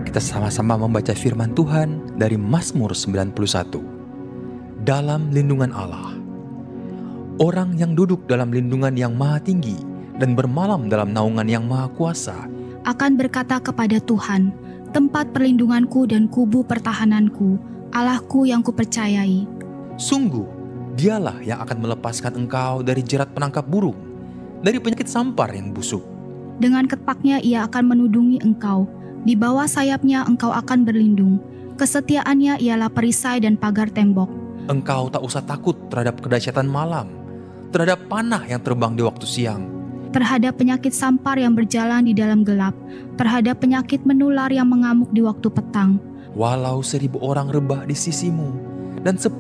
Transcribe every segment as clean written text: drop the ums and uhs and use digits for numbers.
kita sama-sama membaca firman Tuhan dari Mazmur 91. Dalam lindungan Allah. Orang yang duduk dalam lindungan yang maha tinggi dan bermalam dalam naungan yang maha kuasa akan berkata kepada Tuhan, tempat perlindunganku dan kubu pertahananku, Allahku yang kupercayai. Sungguh, dialah yang akan melepaskan engkau dari jerat penangkap burung, dari penyakit sampar yang busuk. Dengan ketpaknya ia akan menudungi engkau, di bawah sayapnya engkau akan berlindung. Kesetiaannya ialah perisai dan pagar tembok. Engkau tak usah takut terhadap kedahsyatan malam, terhadap panah yang terbang di waktu siang, terhadap penyakit sampar yang berjalan di dalam gelap, terhadap penyakit menular yang mengamuk di waktu petang. Walau 1.000 orang rebah di sisimu dan 10.000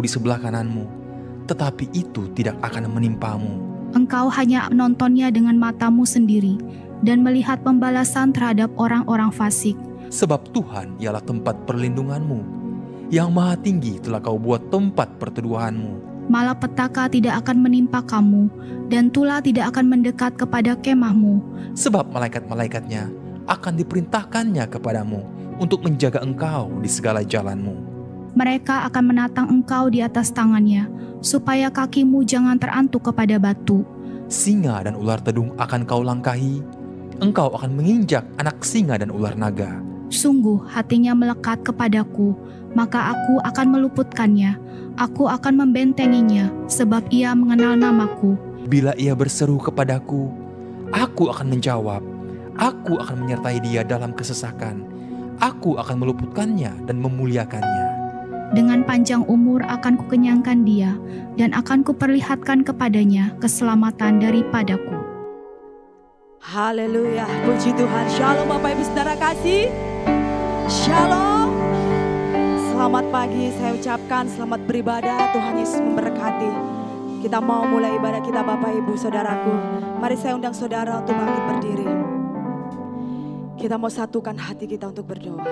di sebelah kananmu, tetapi itu tidak akan menimpamu. Engkau hanya menontonnya dengan matamu sendiri dan melihat pembalasan terhadap orang-orang fasik. Sebab Tuhan ialah tempat perlindunganmu, yang maha tinggi telah kau buat tempat perteduhanmu. Malapetaka tidak akan menimpa kamu, dan tulah tidak akan mendekat kepada kemahmu. Sebab malaikat-malaikatnya akan diperintahkannya kepadamu untuk menjaga engkau di segala jalanmu. Mereka akan menatang engkau di atas tangannya, supaya kakimu jangan terantuk kepada batu. Singa dan ular tedung akan kau langkahi, engkau akan menginjak anak singa dan ular naga. Sungguh hatinya melekat kepadaku, maka aku akan meluputkannya. Aku akan membentenginya, sebab ia mengenal namaku. Bila ia berseru kepadaku, aku akan menjawab. Aku akan menyertai dia dalam kesesakan. Aku akan meluputkannya dan memuliakannya. Dengan panjang umur akan kukenyangkan dia, dan akan kuperlihatkan kepadanya keselamatan daripadaku. Haleluya, puji Tuhan. Shalom Bapak Ibu Saudara kasih. Shalom. Selamat pagi, saya ucapkan selamat beribadah, Tuhan Yesus memberkati. Kita mau mulai ibadah kita Bapak Ibu Saudaraku. Mari saya undang saudara untuk bangkit berdiri. Kita mau satukan hati kita untuk berdoa.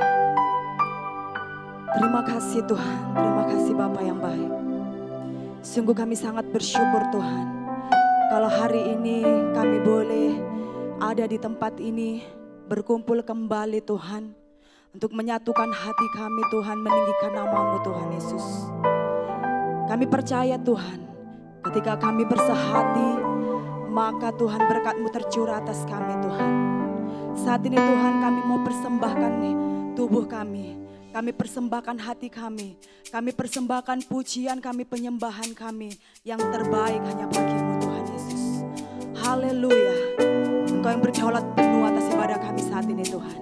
Terima kasih Tuhan, terima kasih Bapa yang baik. Sungguh kami sangat bersyukur Tuhan, kalau hari ini kami boleh ada di tempat ini, berkumpul kembali Tuhan, untuk menyatukan hati kami Tuhan, meninggikan nama-Mu Tuhan Yesus. Kami percaya Tuhan, ketika kami bersehati, maka Tuhan berkat-Mu tercurah atas kami Tuhan. Saat ini Tuhan kami mau persembahkan tubuh kami persembahkan hati kami persembahkan pujian kami, penyembahan kami yang terbaik hanya bagi-Mu Tuhan Yesus. Haleluya, Engkau yang berdaulat penuh atas ibadah kami saat ini Tuhan.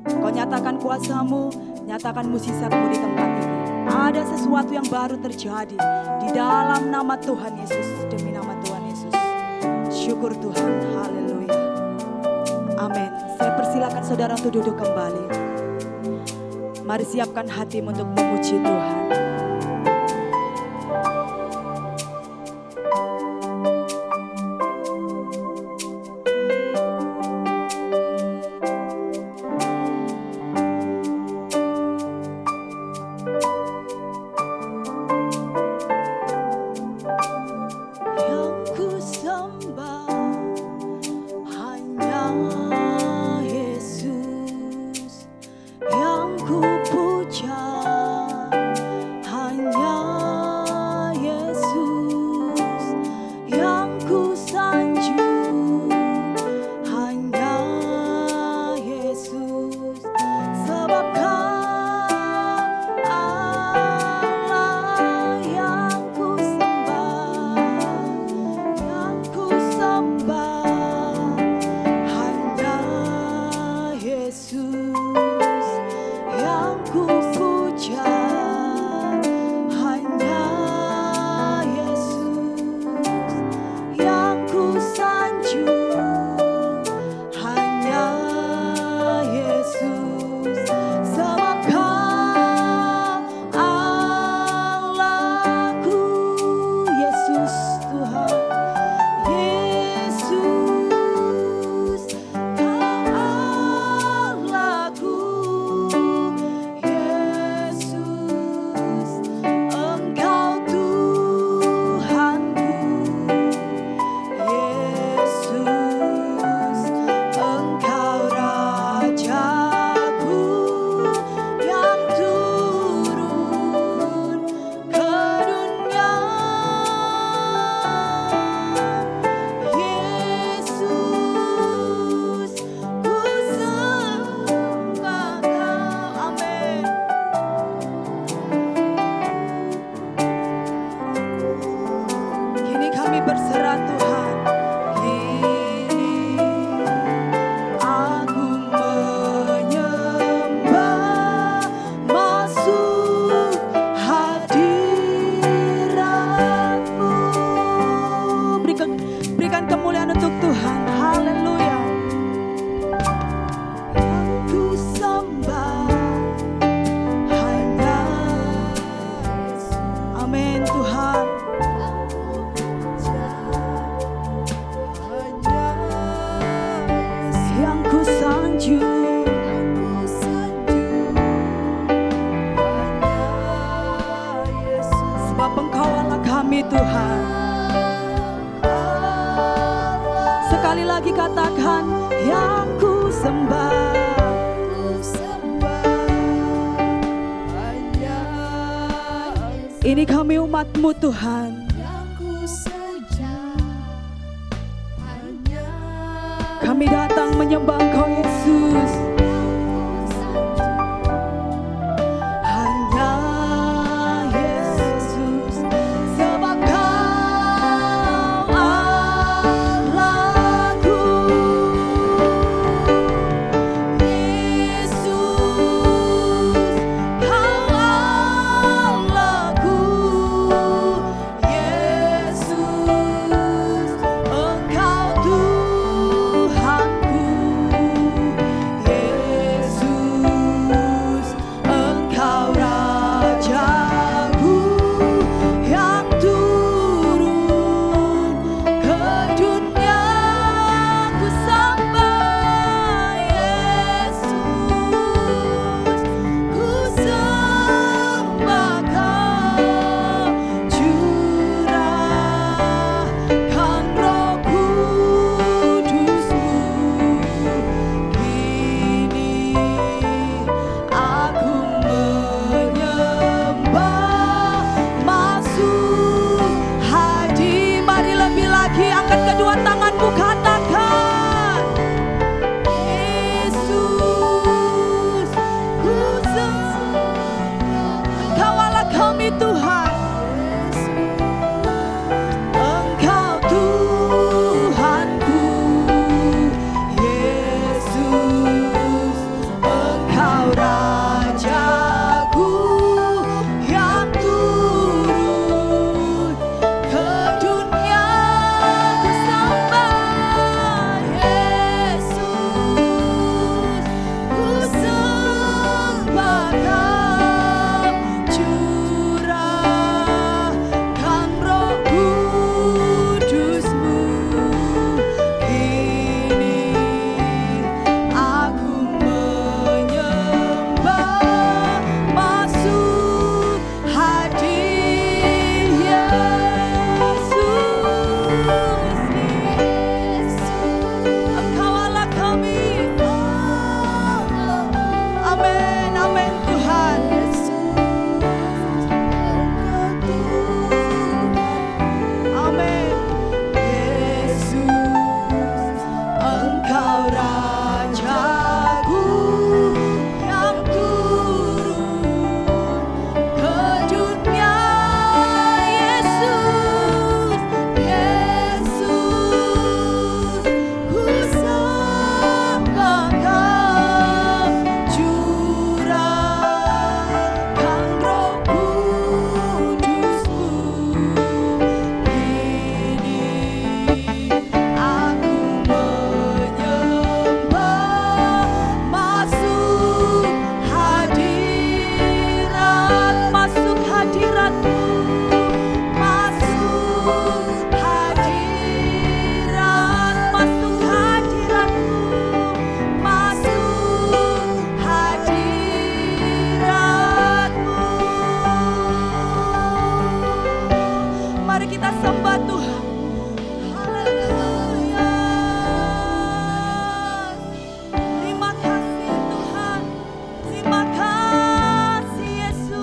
Kau nyatakan kuasa-Mu, nyatakan mukjizat-Mu di tempat ini. Ada sesuatu yang baru terjadi di dalam nama Tuhan Yesus, demi nama Tuhan Yesus. Syukur Tuhan, haleluya. Amin. Saya persilakan saudara untuk duduk kembali. Mari siapkan hatimu untuk memuji Tuhan. berserah Tuhan. Kini aku menyembah, masuk hadirat-Mu. Berikan kemuliaan untuk Tuhan. Haleluya. Ku sembah hanya Yesus. Amin Tuhan. Yang ku sanjung sebab Engkau Allah kami Tuhan. Sekali lagi katakan, yang ku sembah hanya Yesus. Ini kami umat-Mu Tuhan. Kami datang menyembah Engkau Yesus. Hanya Yesus, sebab Kau Allahku. Yesus, Kau Allahku. Yesus, Engkau Tuhanku. Yesus, Engkau Rajaku yang turun ke dunia. Ku sembah Yesus, ku sembah Kau. Curahkan Roh Kudus-Mu. Kini aku menyembah, masuk hadir. Mari lebih lagi angkat kedua tanganmu, katakan, Yesus, ku sembah. Engkau Allah kami Tuhan. Engkau Tuhanku. Yesus, Engkau Rajaku yang turun ke dunia. Ku sembah Yesus, ku sembah Kau. Curahkan Roh Kudus-Mu. Kini aku menyembah, masuk hadir Yesus. Engkau Allah kami. Amin, amin Tuhan. Amin. Yesus, Engkau Rajaku yang turun ke dunia. Yesus, Yesus, ku sembah Kau. Curahkan Roh Kudus-Mu. Kini aku menyembah, masuk hadirat, masuk hadirat-Mu. Masuk hadirat, masuk hadirat-Mu. Masuk hadirat-Mu. Mari kita sembah Tuhan. Haleluya. Terima kasih Tuhan. Terima kasih Yesus.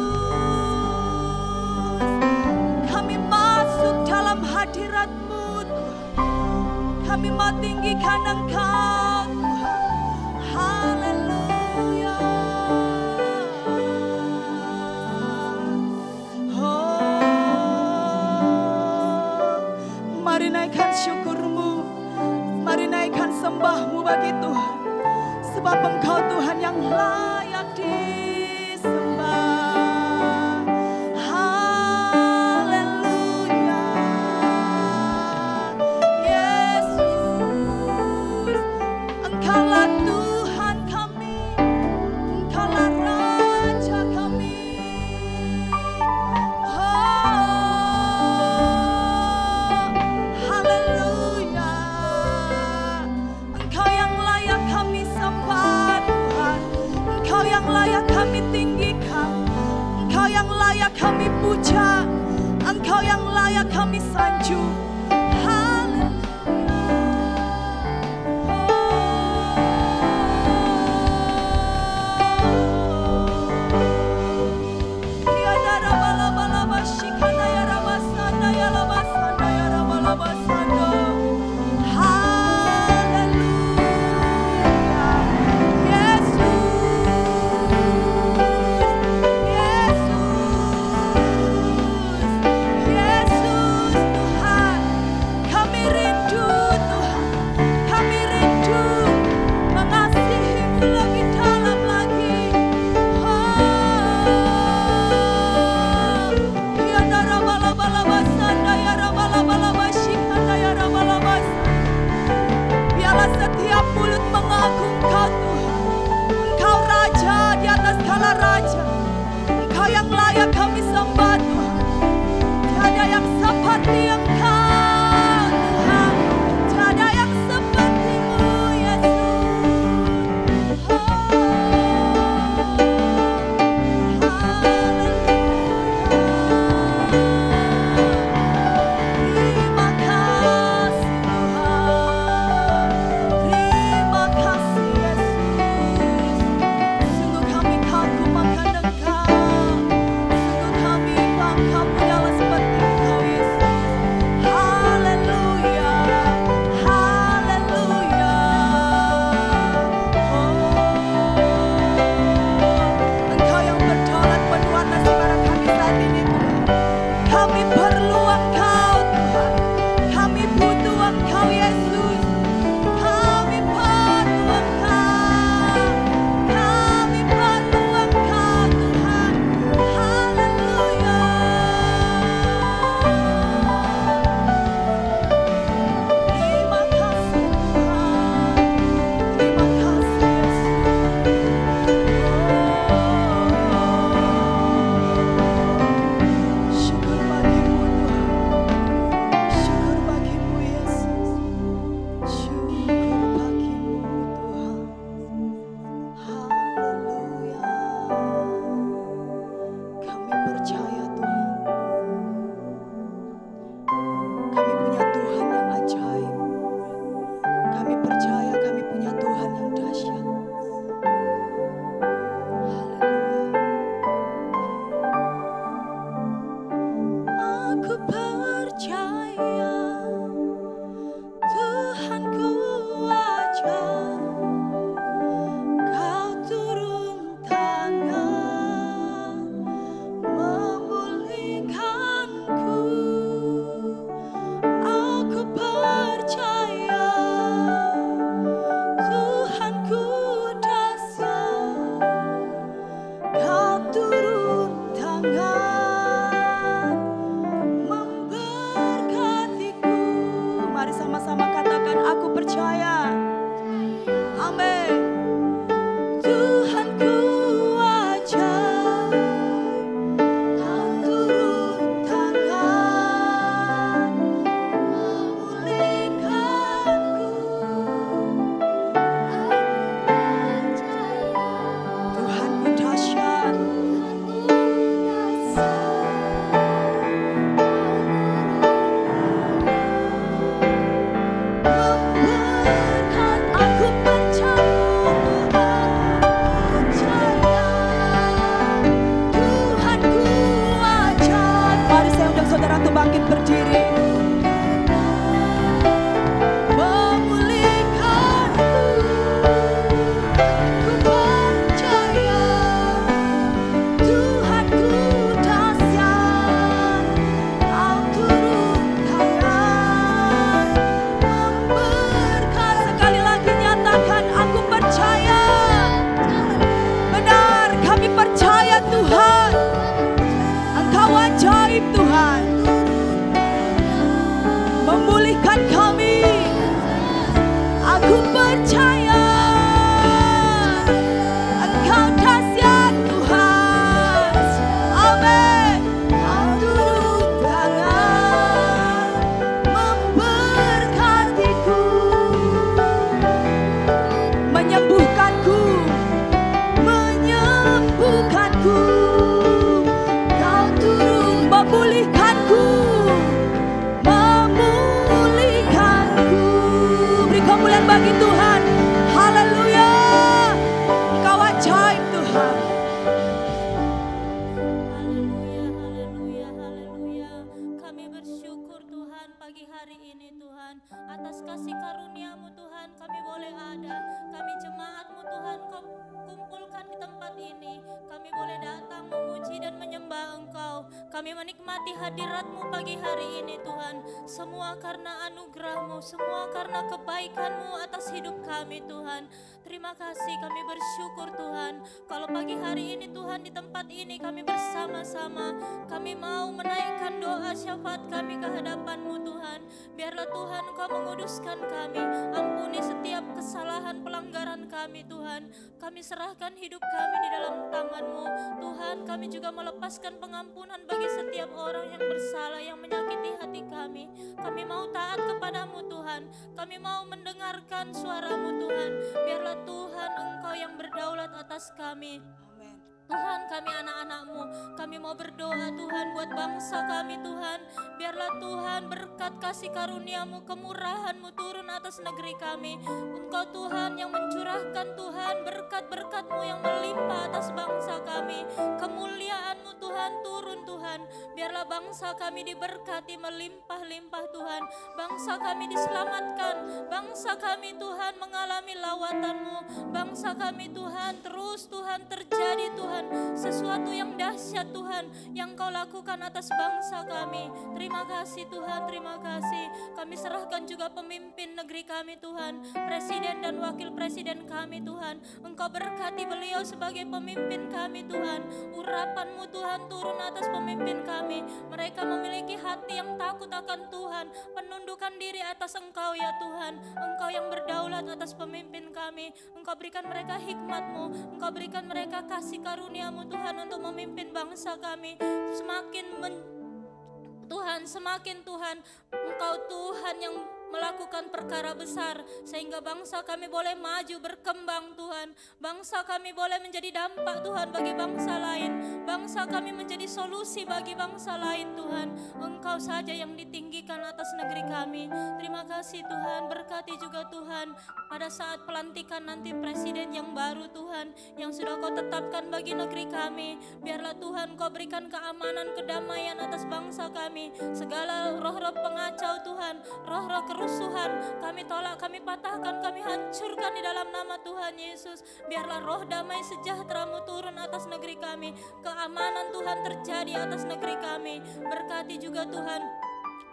Kami masuk dalam hadirat-Mu Tuhan. Kami mau tinggikan Engkau Tuhan. Haleluya. Oh, bagi Tuhan, sebab Engkau Tuhan yang layak disembah. Haleluya, Yesus, Engkaulah Tuhan kami, Engkaulah Raja kami. Haleluya, Engkau yang layak kami sembah Tuhan, Engkau yang layak kami tinggikan, Engkau yang layak kami puja, Engkau yang layak kami sanjung. hari ini Tuhan. Atas kasih karunia-Mu Tuhan kami boleh ada. Kami jemaat-Mu Tuhan Kau kumpulkan di tempat ini. Kami boleh datang memuji dan menyembah Engkau. Kami menikmati hadirat-Mu pagi hari ini Tuhan. Semua karena anugerah-Mu, semua karena kebaikan-Mu atas hidup kami Tuhan. Terima kasih, kami bersyukur Tuhan. Kalau pagi hari ini Tuhan di tempat ini kami bersama-sama, kami mau menaikkan doa syafaat kami ke hadapan-Mu Tuhan. Biarlah Tuhan Engkau menguduskan kami. Ampuni setiap kesalahan pelanggaran kami Tuhan. Kami serahkan hidup kami di dalam tangan-Mu Tuhan. Kami juga melepaskan pengampunan bagi setiap orang yang bersalah, yang menyakiti hati kami. Kami mau taat kepadamu Tuhan. Kami mau mendengarkan suara-Mu Tuhan. Biarlah Tuhan Engkau yang berdaulat atas kami. Amin. Tuhan, kami anak-anak-Mu, kami mau berdoa Tuhan buat bangsa kami Tuhan. Biarlah Tuhan berkat kasih karunia-Mu, kemurahan-Mu turun atas negeri kami. Engkau Tuhan yang mencurahkan Tuhan berkat-berkat-Mu yang melimpah atas bangsa kami. Kemuliaan-Mu Tuhan turun Tuhan. Biarlah bangsa kami diberkati melimpah-limpah Tuhan. Bangsa kami diselamatkan. Bangsa kami Tuhan mengalami lawatan-Mu. Bangsa kami Tuhan terus Tuhan terjadi Tuhan sesuatu yang dahsyat Tuhan yang Kau lakukan atas bangsa kami. Terima kasih Tuhan, terima kasih. Kami serahkan juga pemimpin negeri kami Tuhan, presiden dan wakil presiden kami Tuhan. Engkau berkati beliau sebagai pemimpin kami Tuhan. Urapan-Mu Tuhan turun atas pemimpin kami. Mereka memiliki hati yang takut akan Tuhan, penundukan diri atas Engkau ya Tuhan. Engkau yang berdaulat atas pemimpin kami. Engkau berikan mereka hikmat-Mu, Engkau berikan mereka kasih karunia-Mu Tuhan untuk memimpin bangsa kami. Semakin Tuhan, Engkau Tuhan yang melakukan perkara besar sehingga bangsa kami boleh maju berkembang Tuhan. Bangsa kami boleh menjadi dampak Tuhan bagi bangsa lain. Bangsa kami menjadi solusi bagi bangsa lain Tuhan. Engkau saja yang ditinggikan atas negeri kami. Terima kasih Tuhan, berkati juga Tuhan pada saat pelantikan nanti presiden yang baru Tuhan, yang sudah Kau tetapkan bagi negeri kami. Biarlah Tuhan Kau berikan keamanan, kedamaian atas bangsa kami. Segala roh-roh pengacau Tuhan, roh-roh kerusuhan kami tolak, kami patahkan, kami hancurkan di dalam nama Tuhan Yesus. Biarlah roh damai sejahtera-Mu turun atas negeri kami. Keamanan Tuhan terjadi atas negeri kami. Berkati juga Tuhan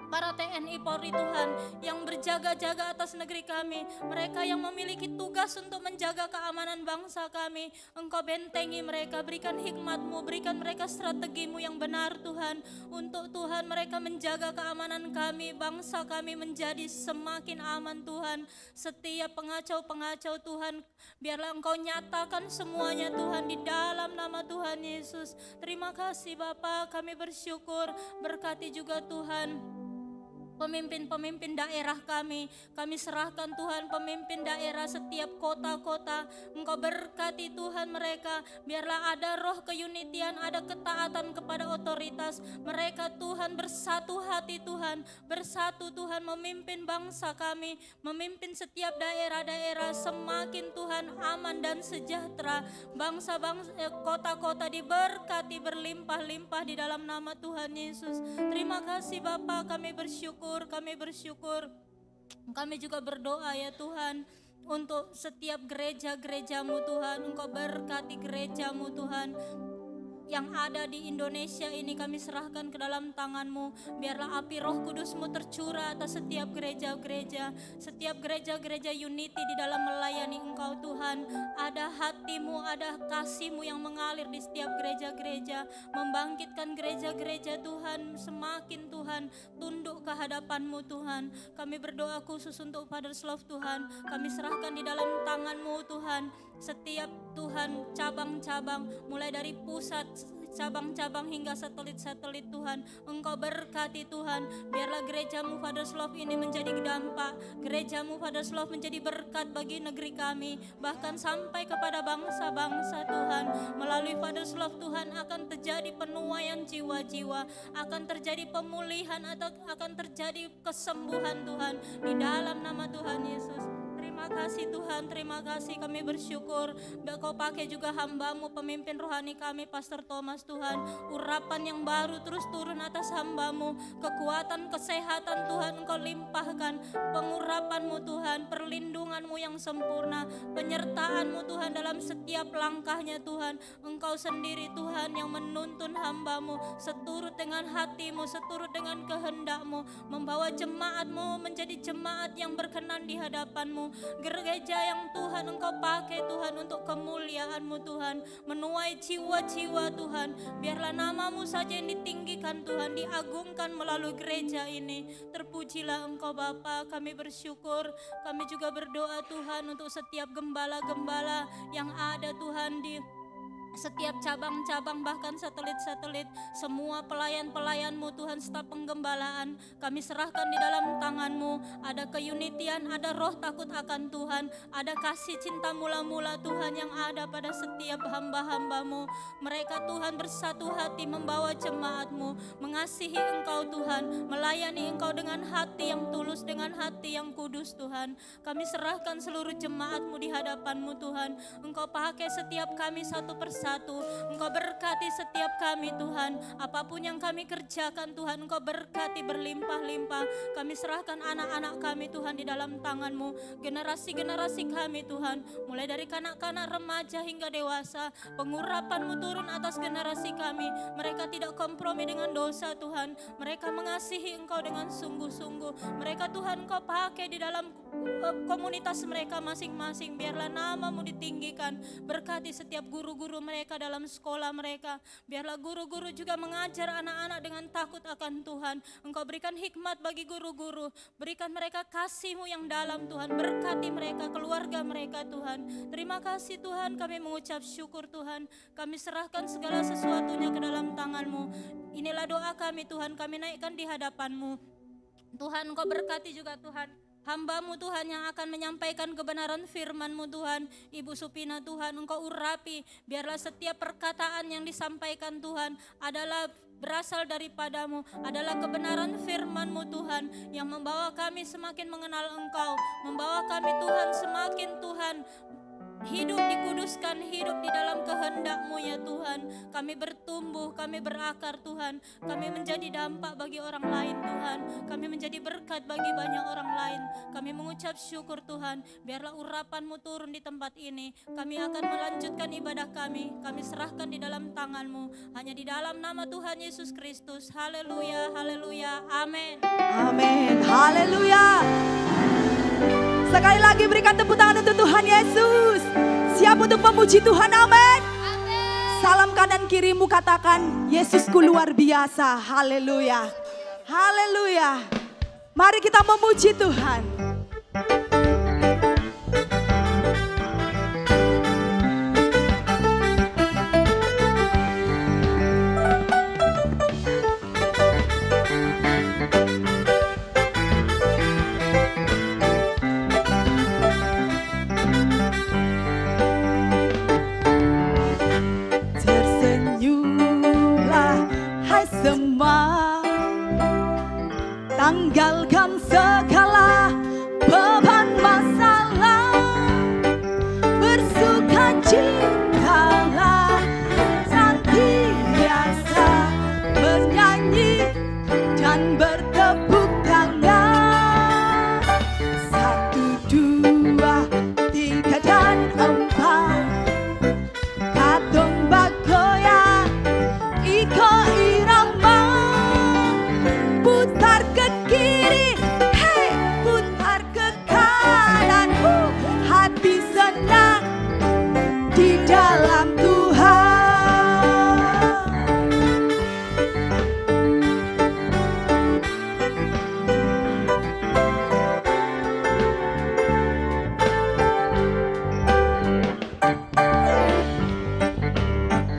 para TNI Polri Tuhan yang berjaga-jaga atas negeri kami. Mereka yang memiliki tugas untuk menjaga keamanan bangsa kami. Engkau bentengi mereka, berikan hikmat-Mu, berikan mereka strategi-Mu yang benar Tuhan. Untuk Tuhan mereka menjaga keamanan kami, bangsa kami menjadi semakin aman Tuhan. Setiap pengacau-pengacau Tuhan, biarlah Engkau nyatakan semuanya Tuhan di dalam nama Tuhan Yesus. Terima kasih Bapa, kami bersyukur. Berkati juga Tuhan pemimpin-pemimpin daerah kami serahkan Tuhan, pemimpin daerah setiap kota-kota. Engkau berkati Tuhan mereka, biarlah ada roh keunitian, ada ketaatan kepada otoritas. Mereka Tuhan bersatu hati Tuhan, bersatu Tuhan memimpin bangsa kami, memimpin setiap daerah-daerah semakin Tuhan aman dan sejahtera. Kota-kota diberkati berlimpah-limpah di dalam nama Tuhan Yesus. Terima kasih Bapa, kami bersyukur. Kami juga berdoa ya Tuhan untuk setiap gereja-gereja-Mu Tuhan. Engkau berkati gereja-Mu Tuhan yang ada di Indonesia ini, kami serahkan ke dalam tangan-Mu. Biarlah api Roh Kudus-Mu tercurah atas setiap gereja-gereja, setiap gereja-gereja unity di dalam melayani Engkau Tuhan. Ada hati-Mu, ada kasih-Mu yang mengalir di setiap gereja-gereja, membangkitkan gereja-gereja Tuhan semakin Tuhan tunduk ke hadapan-Mu Tuhan. Kami berdoa khusus untuk Father's Love Tuhan, kami serahkan di dalam tangan-Mu Tuhan. Setiap Tuhan cabang-cabang, mulai dari pusat cabang-cabang hingga satelit-satelit Tuhan, Engkau berkati Tuhan. Biarlah gereja-Mu Father's Love ini menjadi dampak, gereja-Mu Father's Love menjadi berkat bagi negeri kami, bahkan sampai kepada bangsa-bangsa Tuhan. Melalui Father's Love Tuhan akan terjadi penuaian jiwa-jiwa, akan terjadi pemulihan atau akan terjadi kesembuhan Tuhan di dalam nama Tuhan Yesus. Terima Terima kasih Tuhan, terima kasih, kami bersyukur. Biar Kau pakai juga hamba-Mu, pemimpin rohani kami, Pastor Thomas Tuhan. Urapan yang baru terus turun atas hamba-Mu. Kekuatan, kesehatan Tuhan Engkau limpahkan. Pengurapan-Mu Tuhan, perlindungan-Mu yang sempurna. Penyertaan-Mu Tuhan dalam setiap langkahnya Tuhan. Engkau sendiri Tuhan yang menuntun hamba-Mu seturut dengan hati-Mu, seturut dengan kehendak-Mu. Membawa jemaat-Mu menjadi jemaat yang berkenan di hadapan-Mu. Gereja yang Tuhan Engkau pakai Tuhan untuk kemuliaan-Mu Tuhan. Menuai jiwa-jiwa Tuhan. Biarlah nama-Mu saja yang ditinggikan Tuhan, diagungkan melalui gereja ini. Terpujilah Engkau Bapa, kami bersyukur. Kami juga berdoa Tuhan untuk setiap gembala-gembala yang ada Tuhan di setiap cabang-cabang, bahkan satelit-satelit, semua pelayan-pelayan-Mu Tuhan, staf penggembalaan, kami serahkan di dalam tangan-Mu. Ada keunitian, ada roh takut akan Tuhan, ada kasih cinta mula-mula Tuhan yang ada pada setiap hamba-hamba-Mu. Mereka Tuhan bersatu hati membawa jemaat-Mu, mengasihi Engkau Tuhan, melayani Engkau dengan hati yang tulus, dengan hati yang kudus Tuhan. Kami serahkan seluruh jemaat-Mu di hadapan-Mu Tuhan. Engkau pakai setiap kami satu persatu. Engkau berkati setiap kami Tuhan. Apapun yang kami kerjakan Tuhan, Engkau berkati berlimpah-limpah. Kami serahkan anak-anak kami Tuhan di dalam tangan-Mu. Generasi-generasi kami Tuhan, mulai dari kanak-kanak, remaja hingga dewasa. Pengurapan-Mu turun atas generasi kami. Mereka tidak kompromi dengan dosa Tuhan. Mereka mengasihi Engkau dengan sungguh-sungguh. Mereka Tuhan Engkau pakai di dalam komunitas mereka masing-masing. Biarlah nama-Mu ditinggikan. Berkati setiap guru-guru mereka dalam sekolah mereka. Biarlah guru-guru juga mengajar anak-anak dengan takut akan Tuhan. Engkau berikan hikmat bagi guru-guru. Berikan mereka kasih-Mu yang dalam Tuhan. Berkati mereka, keluarga mereka Tuhan. Terima kasih Tuhan, kami mengucap syukur Tuhan. Kami serahkan segala sesuatunya ke dalam tangan-Mu. Inilah doa kami Tuhan, kami naikkan di hadapan-Mu. Tuhan Engkau berkati juga Tuhan hamba-Mu Tuhan yang akan menyampaikan kebenaran firman-Mu Tuhan. Ibu Supina Tuhan Engkau urapi, biarlah setiap perkataan yang disampaikan Tuhan adalah berasal daripada-Mu, adalah kebenaran firman-Mu Tuhan yang membawa kami semakin mengenal Engkau, membawa kami Tuhan semakin Tuhan hidup dikuduskan, hidup di dalam kehendak-Mu ya Tuhan. Kami bertumbuh, kami berakar Tuhan. Kami menjadi dampak bagi orang lain Tuhan. Kami menjadi berkat bagi banyak orang lain. Kami mengucap syukur Tuhan. Biarlah urapan-Mu turun di tempat ini. Kami akan melanjutkan ibadah kami. Kami serahkan di dalam tangan-Mu. Hanya di dalam nama Tuhan Yesus Kristus. Haleluya, haleluya, amin. Amin, haleluya. Sekali lagi berikan tepuk tangan untuk Tuhan Yesus. Siap untuk memuji Tuhan, amin. Salam kanan kirimu katakan, Yesusku luar biasa, haleluya. Haleluya. Mari kita memuji Tuhan. Tanggalkan segala beban masalah, bersukacitalah, senantiasa menyanyi dan bertepuk tangan. 1, 2, 3 dan 4, katong bagoya, iko irama, putar ke kiri, hey, putar ke kanan, hati senang di dalam Tuhan.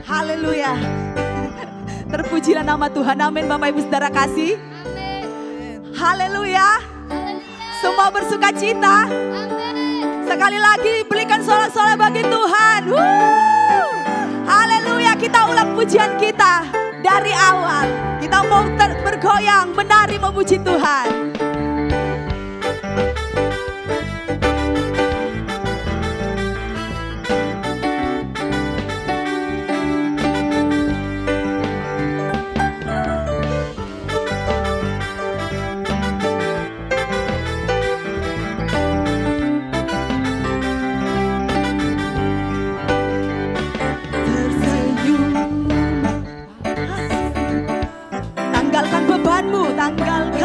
Haleluya. Terpujilah nama Tuhan, amin. Bapak Ibu Saudara kasih. Haleluya. Semua bersuka cita. Sekali lagi berikan sorak-sorai bagi Tuhan. Haleluya. Kita ulang pujian kita dari awal. Kita mau bergoyang, menari, memuji Tuhan.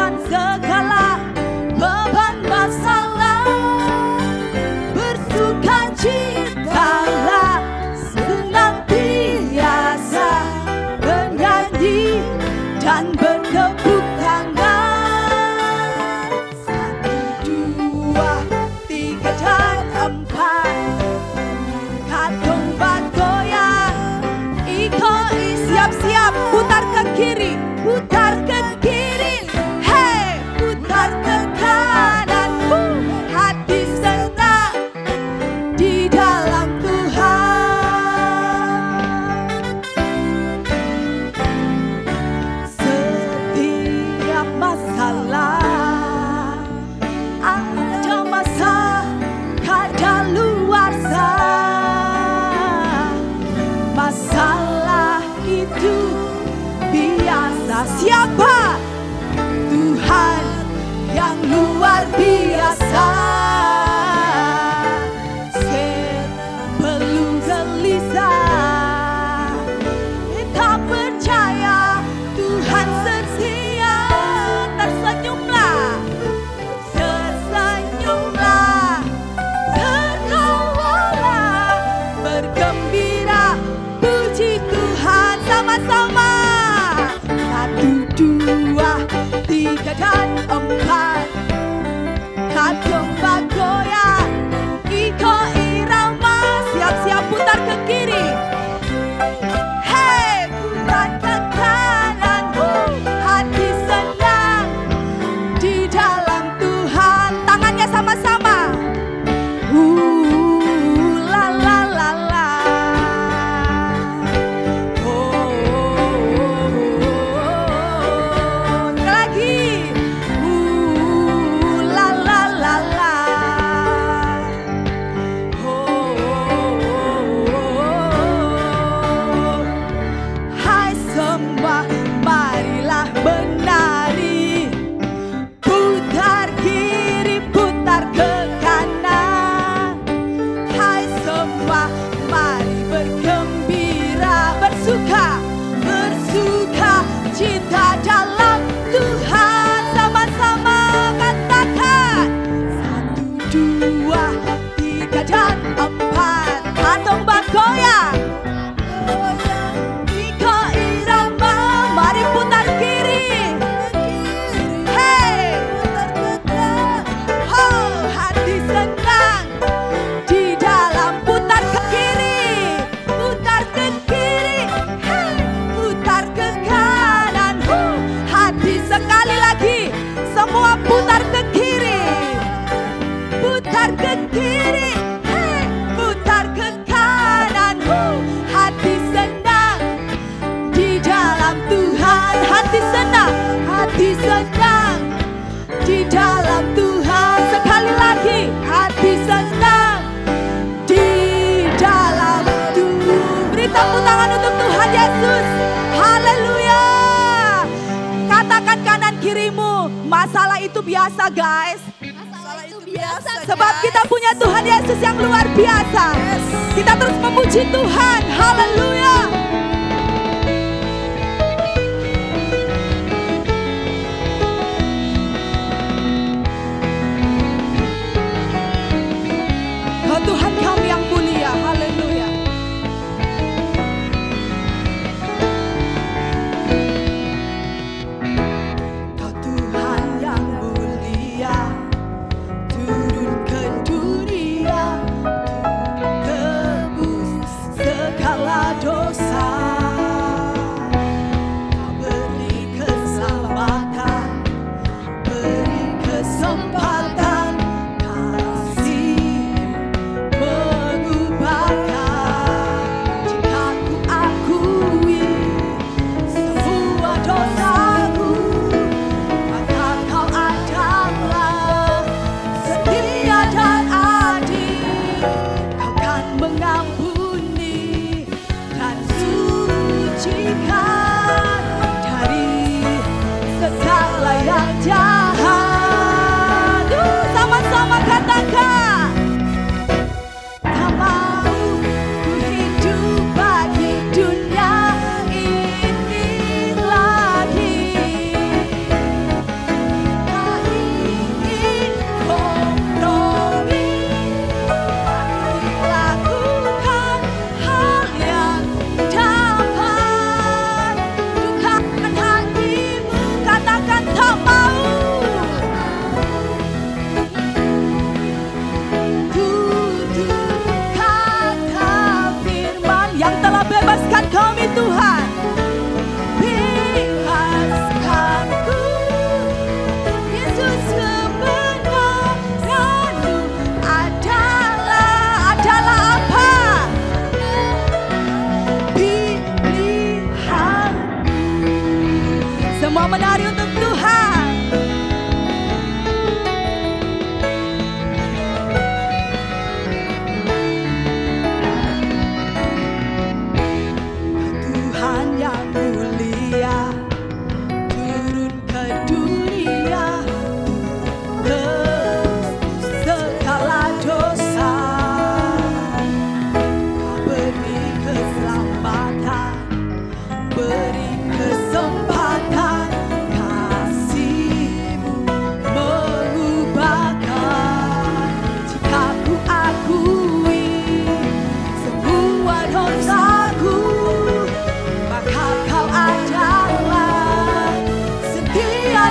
ringankan segala beban masalah. Bersukacitalah senantiasa, bernyanyi dan bertepuk tangan. 1, 2, 3 dan 4. Katong bagoyang, ikoi siap-siap, putar ke kiri, putar ke kiri, hey, putar ke kanan. Hati senang di dalam Tuhan. Setiap masalah ada masa kadaluarsa. Masalah itu biasa. Siapa? Tuhan yang luar biasa. Sebelum gelisah, kita percaya Tuhan setia. Tersenyumlah, tersenyumlah, tertawalah, bergembira, puji Tuhan sama-sama. 1, 2, 3 dan 4. Katong bagoyang, iko irama, siap-siap putar ke kiri. Hey, putar ke kanan. Hati senang di dalam Tuhan. Tangannya sama-sama. La la la la. Sekali lagi. La la la la. Hai semua, marilah menari. Putar kiri, putar ke kanan. Hai semua, mari bergembira, bersuka, bersuka cita dalam Tuhan. Sama-sama katakan. 1, 2, 3 dan 4. Katong bagoyang, iko irama, mari putar kiri. Hey, oh, hati senang di dalam. Putar ke kiri, putar ke kiri, hey, putar ke kanan. Hati sekali lagi, semua putar ke kiri, putar ke kiri, hey, putar ke kanan. Hati senang di dalam Tuhan. Hati senang, hati senang di dalam Tuhan. Sekali lagi, hati senang di dalam Tuhan. Beri tepuk tangan untuk Tuhan Yesus. Haleluya. Katakan kanan kirimu, masalah itu biasa guys. Masalah itu biasa. Sebab kita punya Tuhan Yesus yang luar biasa. Kita terus memuji Tuhan. Haleluya. Kau Tuhan kami yang mulia. Haleluya. Kau Tuhan yang mulia, turun ke dunia, tebus segala dosa. Kau beri keselamatan, beri kesempatan, kasih mengubahkan. Jika ku akui semua dosaku, maka kau adalah setia dan adil. Kau kan mengampuni dan sucikan dari segala yang jahat. Sama-sama katakan. Tak mau ku hidup bagi dunia ini lagi.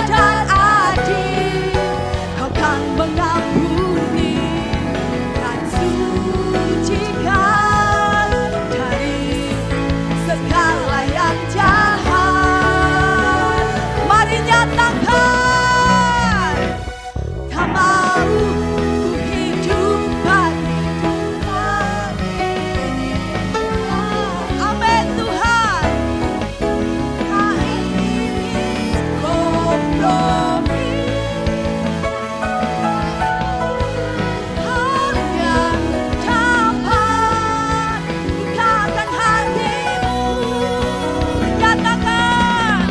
dan adil, Kau kan mengampuni dan sucikan dari segala yang jahat. Mari nyatakan, tak mau ku hidup bagi Tuhan ini. Amin Tuhan. Tak ingin kompromi, hanya dapat ikatkan hatimu. Nyatakan,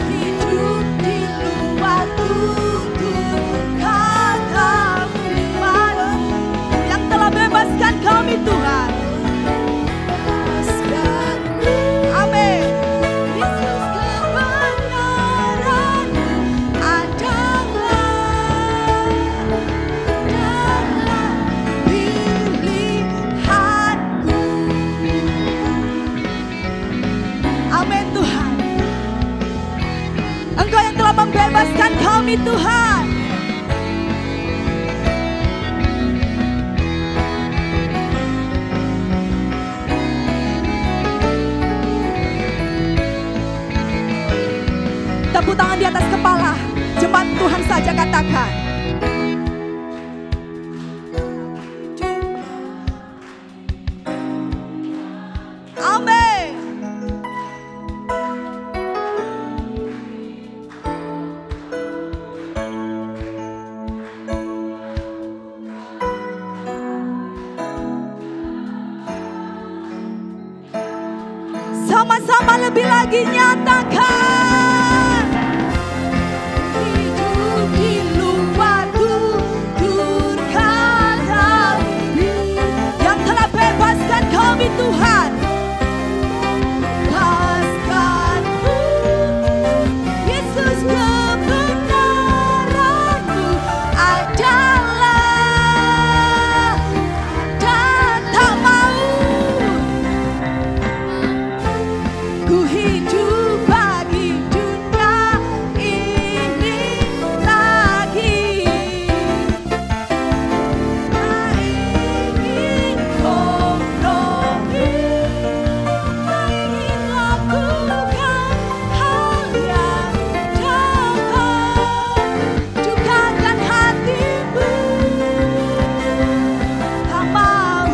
hidup di luar tutur kata firman-Mu yang telah bebaskan kami Tuhan. Amin. Yesus, kebenaran-Mu adalah pilihanku. Amin Tuhan. Engkau yang telah membebaskan kami Tuhan. Tepuk tangan di atas kepala. Jemaat Tuhan saja katakan. Amin. Sama-sama lebih lagi nyatakan, hidup di luar tutur kata-Mu yang telah bebaskan kami Tuhan. Bebaskanku, Yesus, kebenaran-Mu adalah dan tak mau ku hidup bagi dunia ini lagi. Tak ingin kompromi, tak ingin lakukan hal yang dapat dukakan hatimu. Tak mau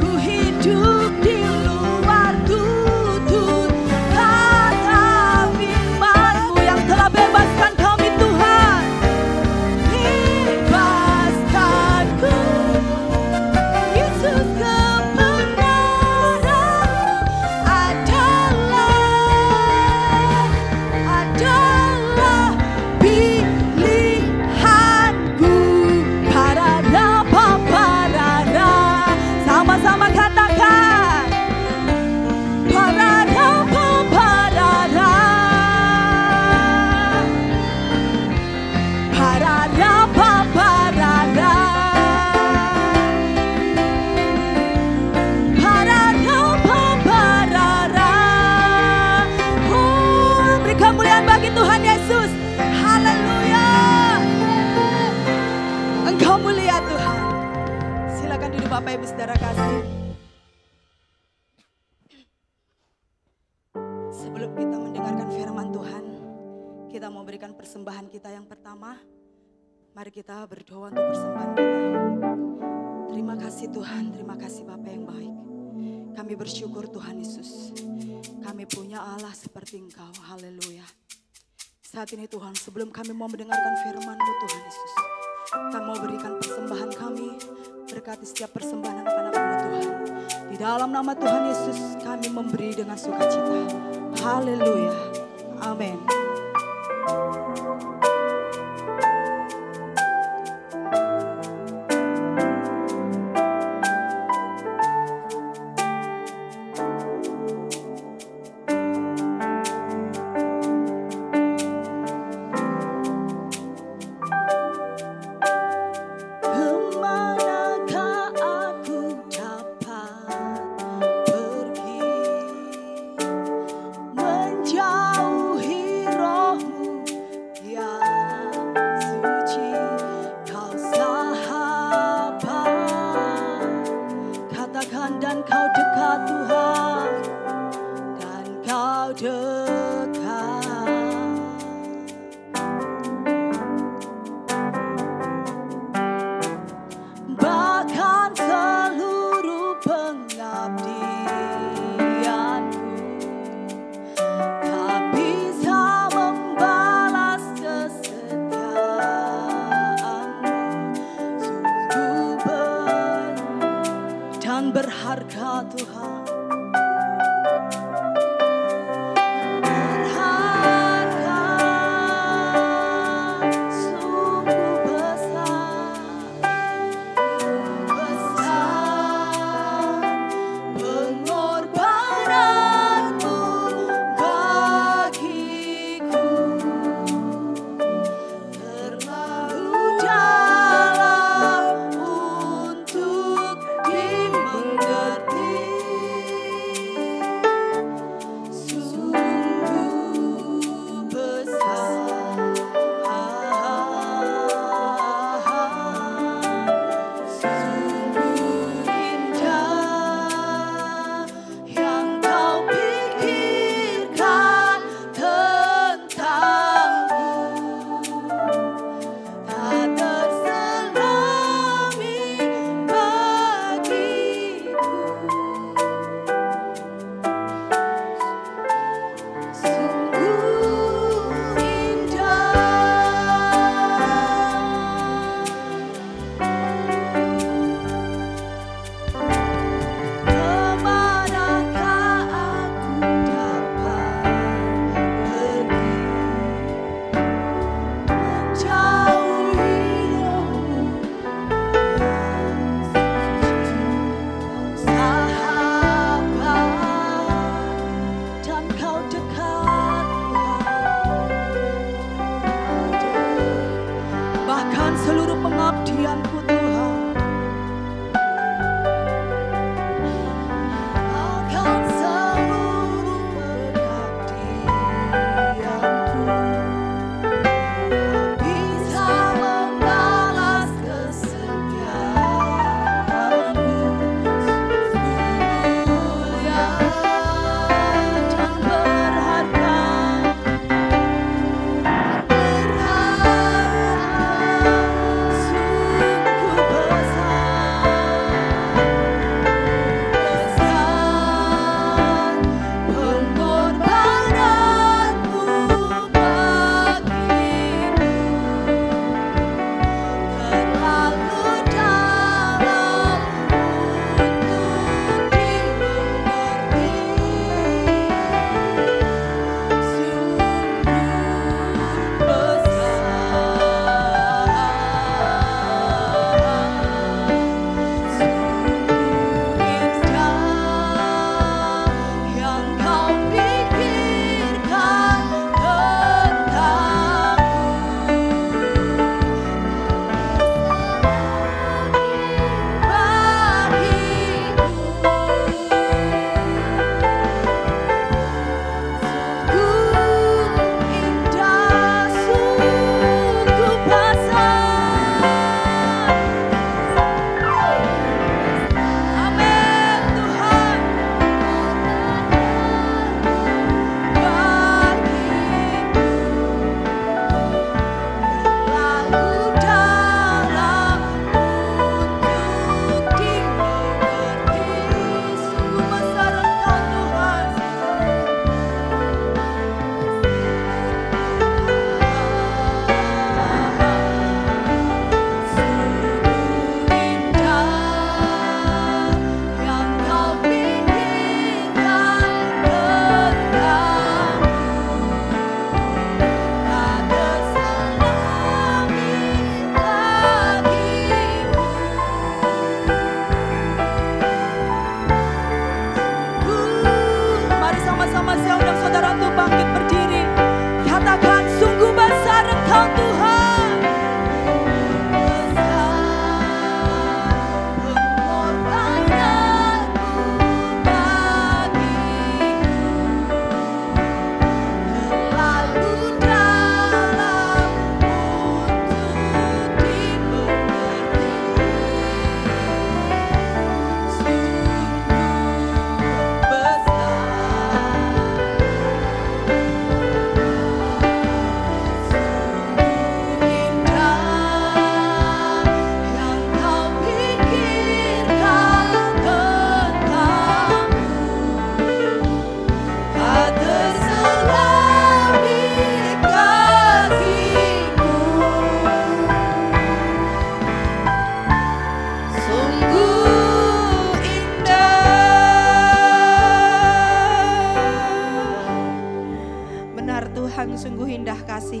ku hidup di luar tutur kata firman-Mu yang telah bebaskan kami Tuhan. Bebaskanku, Yesus, kebenaran-Mu adalah pilihanku. Parada parada, sama-sama katakan. Parada parada, parada parada, parada parada. Oh, beri kemuliaan bagi Tuhan Yesus. Haleluya. Engkau mulia Tuhan. Silakan duduk Bapak Ibu Saudara kasih. Sebelum kita mendengarkan firman Tuhan, kita mau berikan persembahan kita yang pertama. Mari kita berdoa untuk persembahan kita. Terima kasih Tuhan, terima kasih Bapa yang baik. Kami bersyukur Tuhan Yesus. Kami punya Allah seperti Engkau, haleluya. Saat ini Tuhan, sebelum kami mau mendengarkan firman-Mu Tuhan Yesus, kami mau berikan persembahan kami. Berkati setiap persembahan anak-anak-Mu Tuhan. Di dalam nama Tuhan Yesus kami memberi dengan sukacita. Haleluya. Amin. Tuhan. Sungguh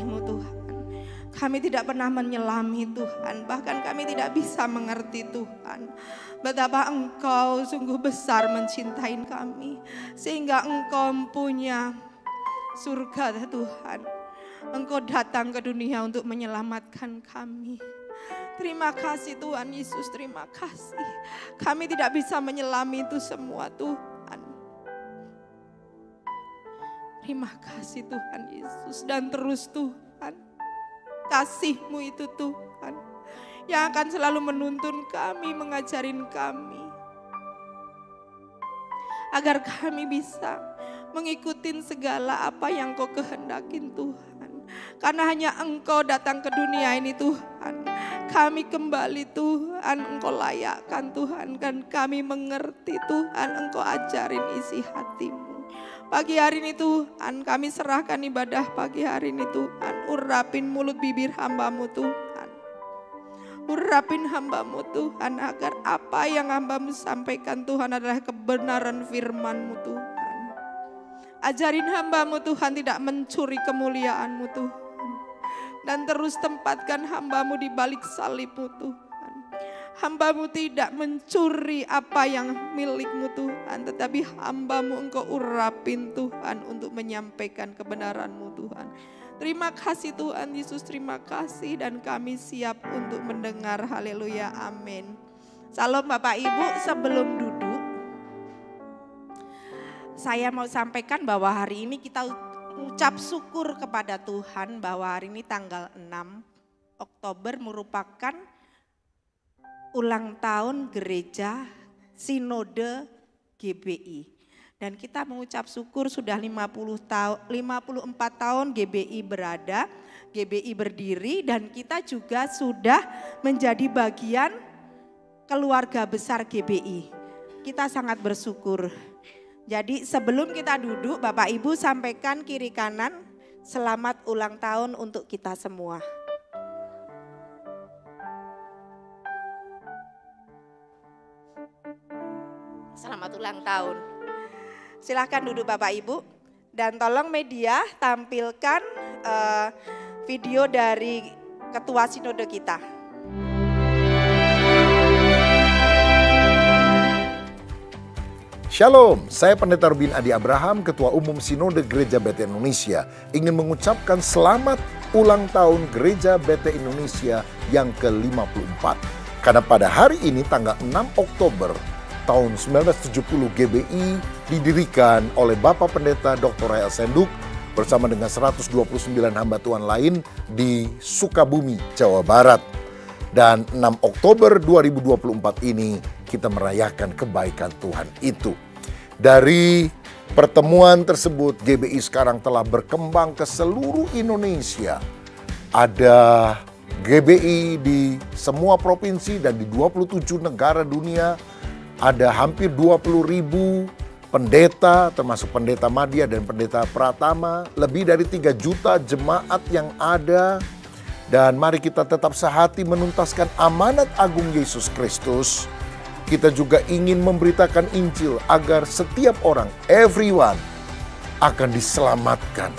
kasih-Mu Tuhan. Kami tidak pernah menyelami Tuhan, bahkan kami tidak bisa mengerti Tuhan. Betapa Engkau sungguh besar mencintai kami, sehingga Engkau mempunyai surga Tuhan. Engkau datang ke dunia untuk menyelamatkan kami. Terima kasih Tuhan Yesus, terima kasih. Kami tidak bisa menyelami itu semua Tuhan. Terima kasih Tuhan Yesus, dan terus Tuhan, kasih-Mu itu Tuhan yang akan selalu menuntun kami, mengajarin kami, agar kami bisa mengikuti segala apa yang Kau kehendakin Tuhan. Karena hanya Engkau datang ke dunia ini Tuhan, kami kembali Tuhan, Engkau layakkan Tuhan, dan kami mengerti Tuhan, Engkau ajarin isi hati-Mu. Pagi hari ini Tuhan, kami serahkan ibadah pagi hari ini Tuhan. Urapin mulut bibir hamba-Mu Tuhan. Urapin hamba-Mu Tuhan, agar apa yang hamba-Mu sampaikan Tuhan adalah kebenaran firman-Mu Tuhan. Ajarin hamba-Mu Tuhan tidak mencuri kemuliaan-Mu Tuhan. Dan terus tempatkan hamba-Mu di balik salib-Mu Tuhan. Hamba-Mu tidak mencuri apa yang milik-Mu Tuhan, tetapi hamba-Mu Engkau urapin Tuhan untuk menyampaikan kebenaran-Mu Tuhan. Terima kasih Tuhan Yesus, terima kasih, dan kami siap untuk mendengar. Haleluya, amin. Salam Bapak Ibu, sebelum duduk saya mau sampaikan bahwa hari ini kita ucap syukur kepada Tuhan bahwa hari ini tanggal 6 Oktober merupakan ulang tahun gereja Sinode GBI. Dan kita mengucap syukur sudah 54 tahun GBI berada, GBI berdiri, dan kita juga sudah menjadi bagian keluarga besar GBI. Kita sangat bersyukur. Jadi sebelum kita duduk, Bapak Ibu sampaikan kiri kanan selamat ulang tahun untuk kita semua. Selamat ulang tahun. Silahkan duduk Bapak Ibu, dan tolong media tampilkan video dari Ketua Sinode kita. Shalom, saya Pendeta Rubin Adi Abraham, Ketua Umum Sinode Gereja BT Indonesia, ingin mengucapkan selamat ulang tahun Gereja BT Indonesia yang ke-54. Karena pada hari ini tanggal 6 Oktober tahun 1970 GBI didirikan oleh Bapak Pendeta Dr. Rahel Senduk bersama dengan 129 hamba Tuhan lain di Sukabumi, Jawa Barat. Dan 6 Oktober 2024 ini kita merayakan kebaikan Tuhan itu. Dari pertemuan tersebut GBI sekarang telah berkembang ke seluruh Indonesia. Ada GBI di semua provinsi dan di 27 negara dunia. Ada hampir 20.000 pendeta, termasuk pendeta Madya dan pendeta Pratama. Lebih dari 3 juta jemaat yang ada. Dan mari kita tetap sehati menuntaskan amanat agung Yesus Kristus. Kita juga ingin memberitakan Injil agar setiap orang, everyone, akan diselamatkan.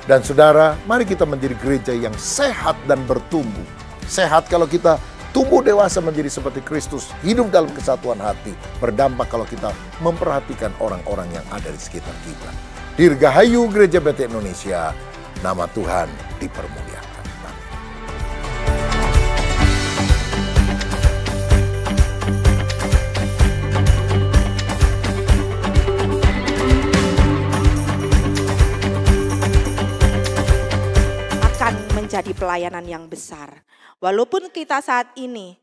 Dan saudara, mari kita menjadi gereja yang sehat dan bertumbuh. Sehat kalau kita tumbuh dewasa menjadi seperti Kristus, hidup dalam kesatuan hati, berdampak kalau kita memperhatikan orang-orang yang ada di sekitar kita. Dirgahayu Gereja BT Indonesia, nama Tuhan dipermuliakan. Akan menjadi pelayanan yang besar. Walaupun kita saat ini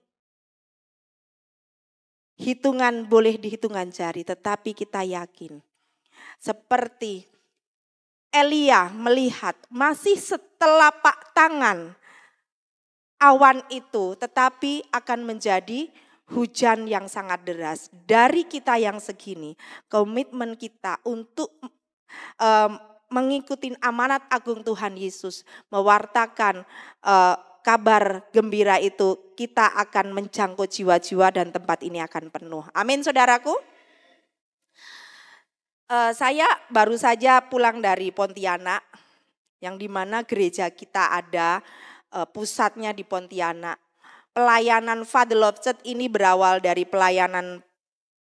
hitungan boleh dihitungan jari, tetapi kita yakin seperti Elia melihat masih setelapak tangan awan itu, tetapi akan menjadi hujan yang sangat deras. Dari kita yang segini, komitmen kita untuk mengikuti amanat agung Tuhan Yesus, mewartakan kabar gembira itu, kita akan menjangkau jiwa-jiwa dan tempat ini akan penuh. Amin saudaraku. Saya baru saja pulang dari Pontianak yang dimana gereja kita ada pusatnya di Pontianak. Pelayanan Father Love Church ini berawal dari pelayanan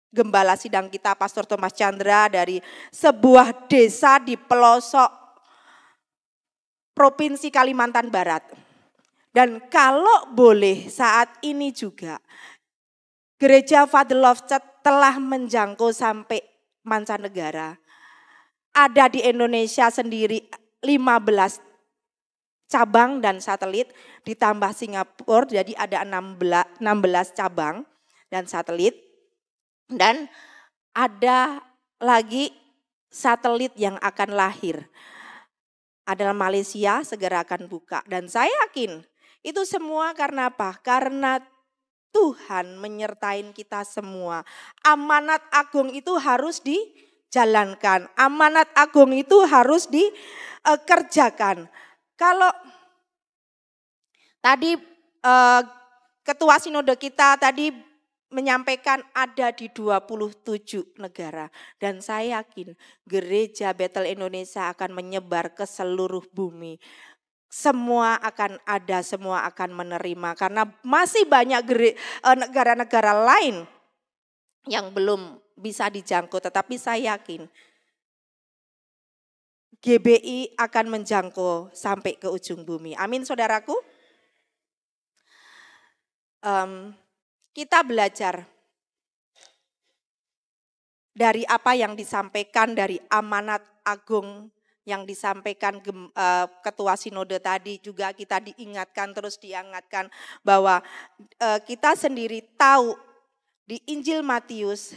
gembala sidang kita Pastor Thomas Chandra dari sebuah desa di pelosok Provinsi Kalimantan Barat. Dan kalau boleh saat ini juga gereja Father Love Church telah menjangkau sampai mancanegara. Ada di Indonesia sendiri 15 cabang dan satelit, ditambah Singapura, jadi ada 16 cabang dan satelit. Dan ada lagi satelit yang akan lahir. Adalah Malaysia segera akan buka. Dan saya yakin itu semua karena apa? Karena Tuhan menyertai kita semua. Amanat agung itu harus dijalankan. Amanat agung itu harus dikerjakan. Kalau tadi ketua sinode kita tadi menyampaikan ada di 27 negara. Dan saya yakin gereja Bethel Indonesia akan menyebar ke seluruh bumi. Semua akan ada, semua akan menerima. Karena masih banyak negara-negara lain yang belum bisa dijangkau. Tetapi saya yakin GBI akan menjangkau sampai ke ujung bumi. Amin saudaraku. Kita belajar dari apa yang disampaikan dari amanat agung yang disampaikan ketua sinode tadi, juga kita diingatkan terus diingatkan bahwa kita sendiri tahu di Injil Matius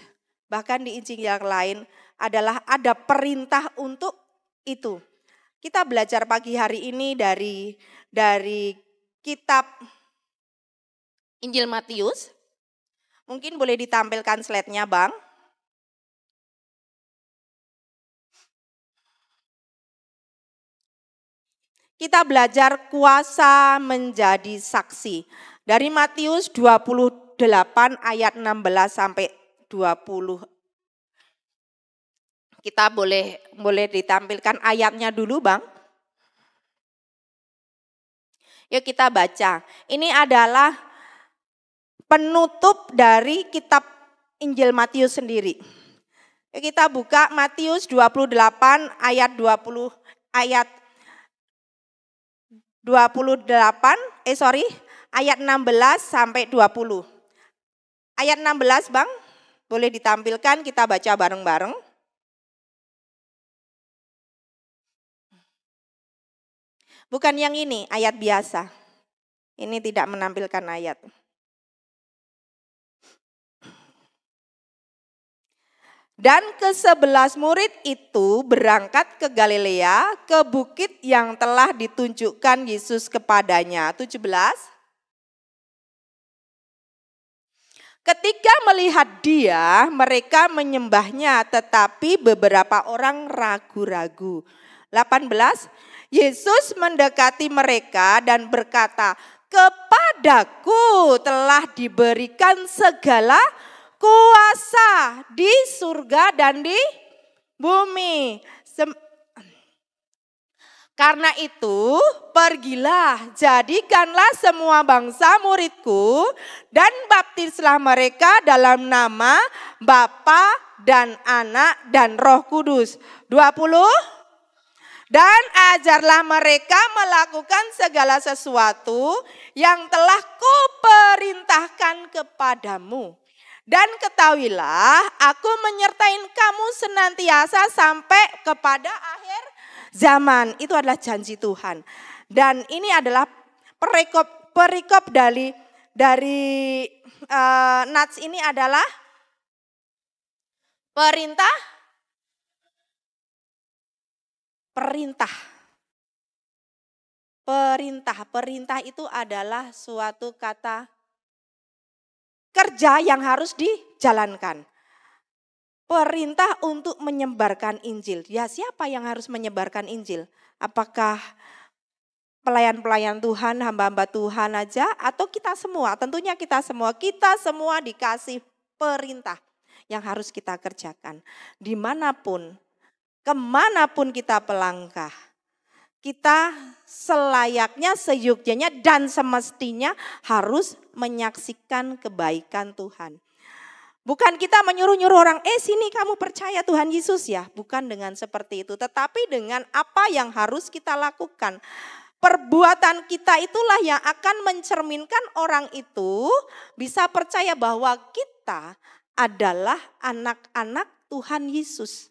bahkan di Injil yang lain adalah ada perintah untuk itu. Kita belajar pagi hari ini dari kitab Injil Matius. Mungkin boleh ditampilkan slide-nya, Bang. Kita belajar kuasa menjadi saksi. Dari Matius 28 ayat 16 sampai 20. Kita boleh ditampilkan ayatnya dulu, Bang. Yuk kita baca. Ini adalah penutup dari kitab Injil Matius sendiri. Yuk kita buka Matius 28 ayat 28 ayat 16 sampai 20. Ayat 16, Bang. Boleh ditampilkan, kita baca bareng-bareng. Bukan yang ini, ayat biasa. Ini tidak menampilkan ayat. Dan ke-11 murid itu berangkat ke Galilea, ke bukit yang telah ditunjukkan Yesus kepadanya. 17. Ketika melihat dia, mereka menyembahnya, tetapi beberapa orang ragu-ragu. 18. Yesus mendekati mereka dan berkata, "Kepadaku telah diberikan segala kuasa di surga dan di bumi. Karena itu, pergilah, jadikanlah semua bangsa muridku dan baptislah mereka dalam nama Bapa dan Anak dan Roh Kudus." 20. Dan ajarlah mereka melakukan segala sesuatu yang telah kuperintahkan kepadamu. Dan ketahuilah, aku menyertai kamu senantiasa sampai kepada akhir zaman. Itu adalah janji Tuhan. Dan ini adalah perikop dari Nats ini adalah perintah. Perintah itu adalah suatu kata kerja yang harus dijalankan. Perintah untuk menyebarkan Injil. Ya, siapa yang harus menyebarkan Injil? Apakah pelayan-pelayan Tuhan, hamba-hamba Tuhan aja, atau kita semua? Tentunya kita semua. Kita semua dikasih perintah yang harus kita kerjakan. Dimanapun, kemanapun kita pelangkah, kita selayaknya, seyogyanya dan semestinya harus menyaksikan kebaikan Tuhan. Bukan kita menyuruh-nyuruh orang, sini kamu percaya Tuhan Yesus ya. Bukan dengan seperti itu, tetapi dengan apa yang harus kita lakukan. Perbuatan kita itulah yang akan mencerminkan orang itu bisa percaya bahwa kita adalah anak-anak Tuhan Yesus.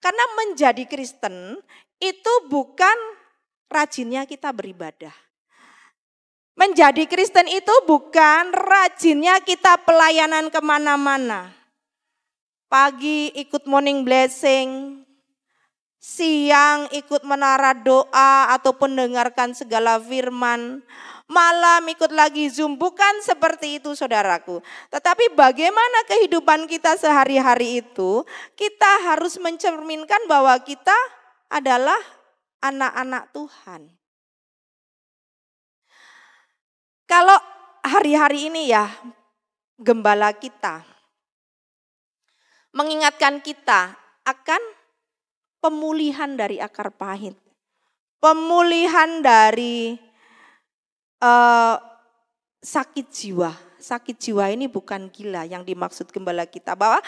Karena menjadi Kristen itu bukan rajinnya kita beribadah. Menjadi Kristen itu bukan rajinnya kita pelayanan kemana-mana. Pagi ikut morning blessing, siang ikut menara doa ataupun dengarkan segala firman, malam ikut lagi Zoom. Bukan seperti itu saudaraku. Tetapi bagaimana kehidupan kita sehari-hari itu, kita harus mencerminkan bahwa kita adalah anak-anak Tuhan. Kalau hari-hari ini ya, gembala kita mengingatkan kita akan pemulihan dari akar pahit. Pemulihan dari sakit jiwa. Sakit jiwa ini bukan gila yang dimaksud gembala kita. Bahwa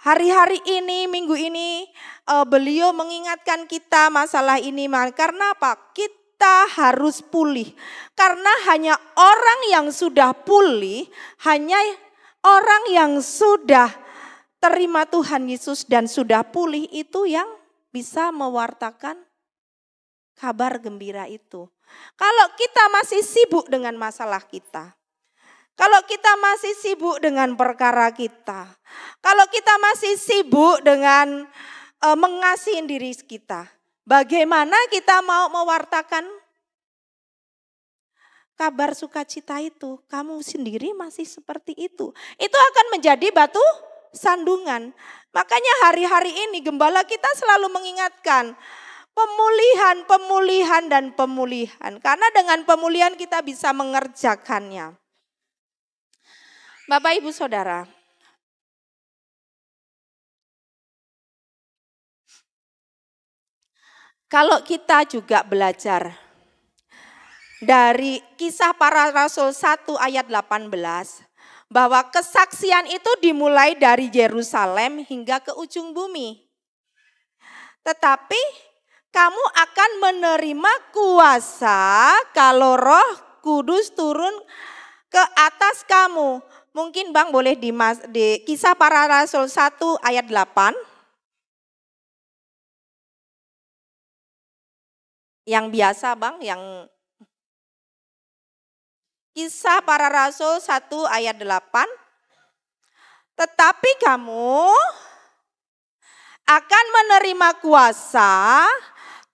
hari-hari ini, minggu ini beliau mengingatkan kita masalah ini. Karena apa? Kita harus pulih. Karena hanya orang yang sudah pulih, hanya orang yang sudah terima Tuhan Yesus dan sudah pulih itu yang bisa mewartakan kabar gembira itu. Kalau kita masih sibuk dengan masalah kita, kalau kita masih sibuk dengan perkara kita, kalau kita masih sibuk dengan mengasihi diri kita, bagaimana kita mau mewartakan kabar sukacita itu? Kamu sendiri masih seperti itu. Itu akan menjadi batu sandungan. Makanya hari-hari ini gembala kita selalu mengingatkan pemulihan, pemulihan, dan pemulihan. Karena dengan pemulihan kita bisa mengerjakannya. Bapak Ibu Saudara, kalau kita juga belajar dari Kisah Para Rasul 1 ayat 18, bahwa kesaksian itu dimulai dari Yerusalem hingga ke ujung bumi. Tetapi kamu akan menerima kuasa kalau Roh Kudus turun ke atas kamu. Mungkin Bang boleh di Kisah Para Rasul 1 ayat 8. Yang biasa Bang, yang Kisah Para Rasul 1 ayat 8. Tetapi kamu akan menerima kuasa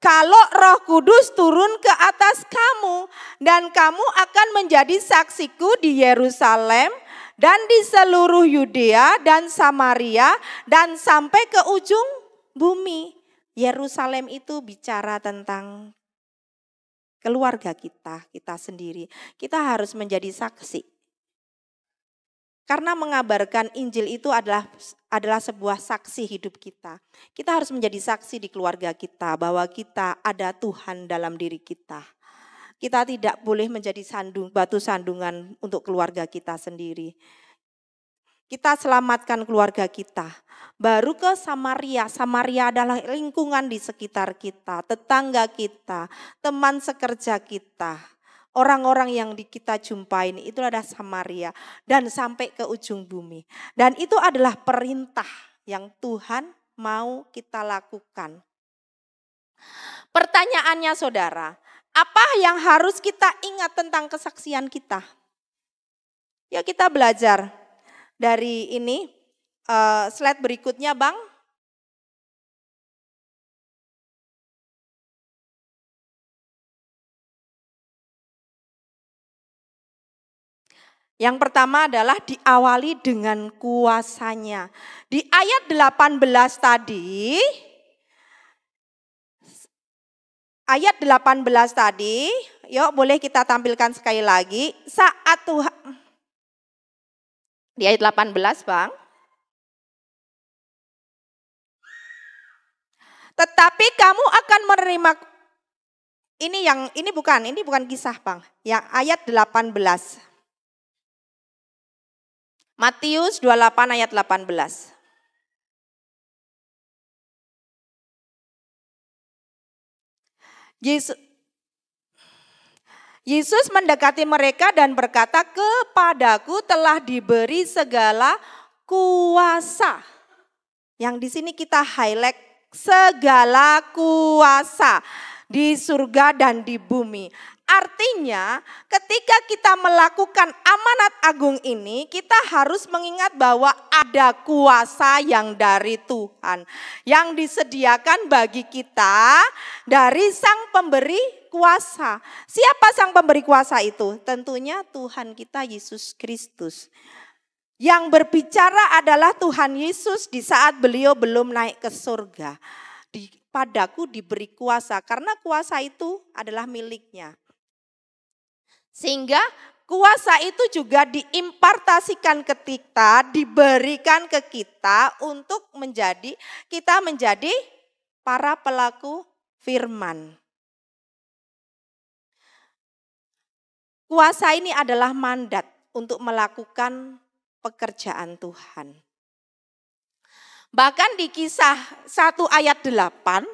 kalau Roh Kudus turun ke atas kamu. Dan kamu akan menjadi saksiku di Yerusalem dan di seluruh Yudea dan Samaria dan sampai ke ujung bumi. Yerusalem itu bicara tentang keluarga kita, kita sendiri. Kita harus menjadi saksi. Karena mengabarkan Injil itu adalah sebuah saksi hidup kita. Kita harus menjadi saksi di keluarga kita bahwa kita ada Tuhan dalam diri kita. Kita tidak boleh menjadi batu sandungan untuk keluarga kita sendiri. Kita selamatkan keluarga kita. Baru ke Samaria. Samaria adalah lingkungan di sekitar kita, tetangga kita, teman sekerja kita. Orang-orang yang kita jumpai itu adalah Samaria dan sampai ke ujung bumi. Dan itu adalah perintah yang Tuhan mau kita lakukan. Pertanyaannya saudara, apa yang harus kita ingat tentang kesaksian kita? Ya kita belajar dari ini, slide berikutnya Bang. Yang pertama adalah diawali dengan kuasanya. Di ayat 18 tadi, yuk boleh kita tampilkan sekali lagi. Saat Tuhan, di ayat 18 Bang. Tetapi kamu akan menerima ini bukan kisah Bang. Yang ayat 18. Matius 28 ayat 18. Yesus mendekati mereka dan berkata, kepadaku telah diberi segala kuasa. Yang di sini kita highlight segala kuasa di surga dan di bumi. Artinya ketika kita melakukan amanat agung ini, kita harus mengingat bahwa ada kuasa yang dari Tuhan. Yang disediakan bagi kita dari Sang Pemberi kuasa. Siapa Sang Pemberi kuasa itu? Tentunya Tuhan kita Yesus Kristus. Yang berbicara adalah Tuhan Yesus di saat beliau belum naik ke surga. Padaku diberi kuasa, karena kuasa itu adalah miliknya. Sehingga kuasa itu juga diimpartasikan ke kita, diberikan ke kita untuk kita menjadi para pelaku firman. Kuasa ini adalah mandat untuk melakukan pekerjaan Tuhan. Bahkan di Kisah 1 ayat 8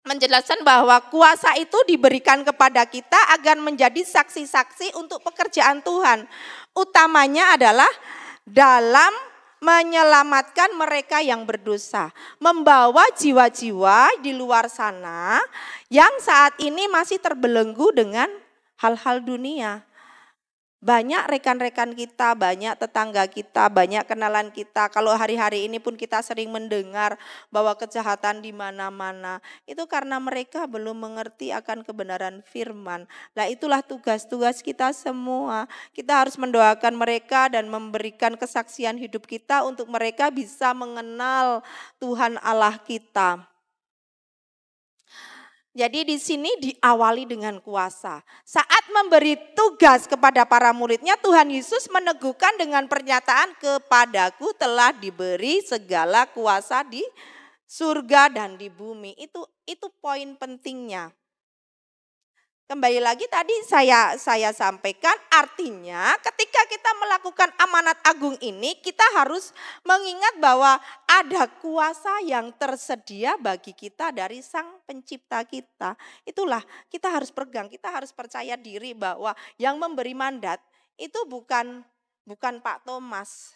menjelaskan bahwa kuasa itu diberikan kepada kita agar menjadi saksi-saksi untuk pekerjaan Tuhan. Utamanya adalah dalam menyelamatkan mereka yang berdosa. Membawa jiwa-jiwa di luar sana yang saat ini masih terbelenggu dengan hal-hal dunia. Banyak rekan-rekan kita, banyak tetangga kita, banyak kenalan kita. Kalau hari-hari ini pun kita sering mendengar bahwa kejahatan di mana-mana. Itu karena mereka belum mengerti akan kebenaran firman. Nah, itulah tugas-tugas kita semua. Kita harus mendoakan mereka dan memberikan kesaksian hidup kita untuk mereka bisa mengenal Tuhan Allah kita. Jadi di sini diawali dengan kuasa. Saat memberi tugas kepada para muridnya, Tuhan Yesus meneguhkan dengan pernyataan, kepadaku telah diberi segala kuasa di surga dan di bumi. Itu poin pentingnya. Kembali lagi tadi saya sampaikan, artinya ketika kita melakukan amanat agung ini, kita harus mengingat bahwa ada kuasa yang tersedia bagi kita dari Sang Pencipta kita. Itulah kita harus pegang, kita harus percaya diri bahwa yang memberi mandat itu bukan Pak Thomas.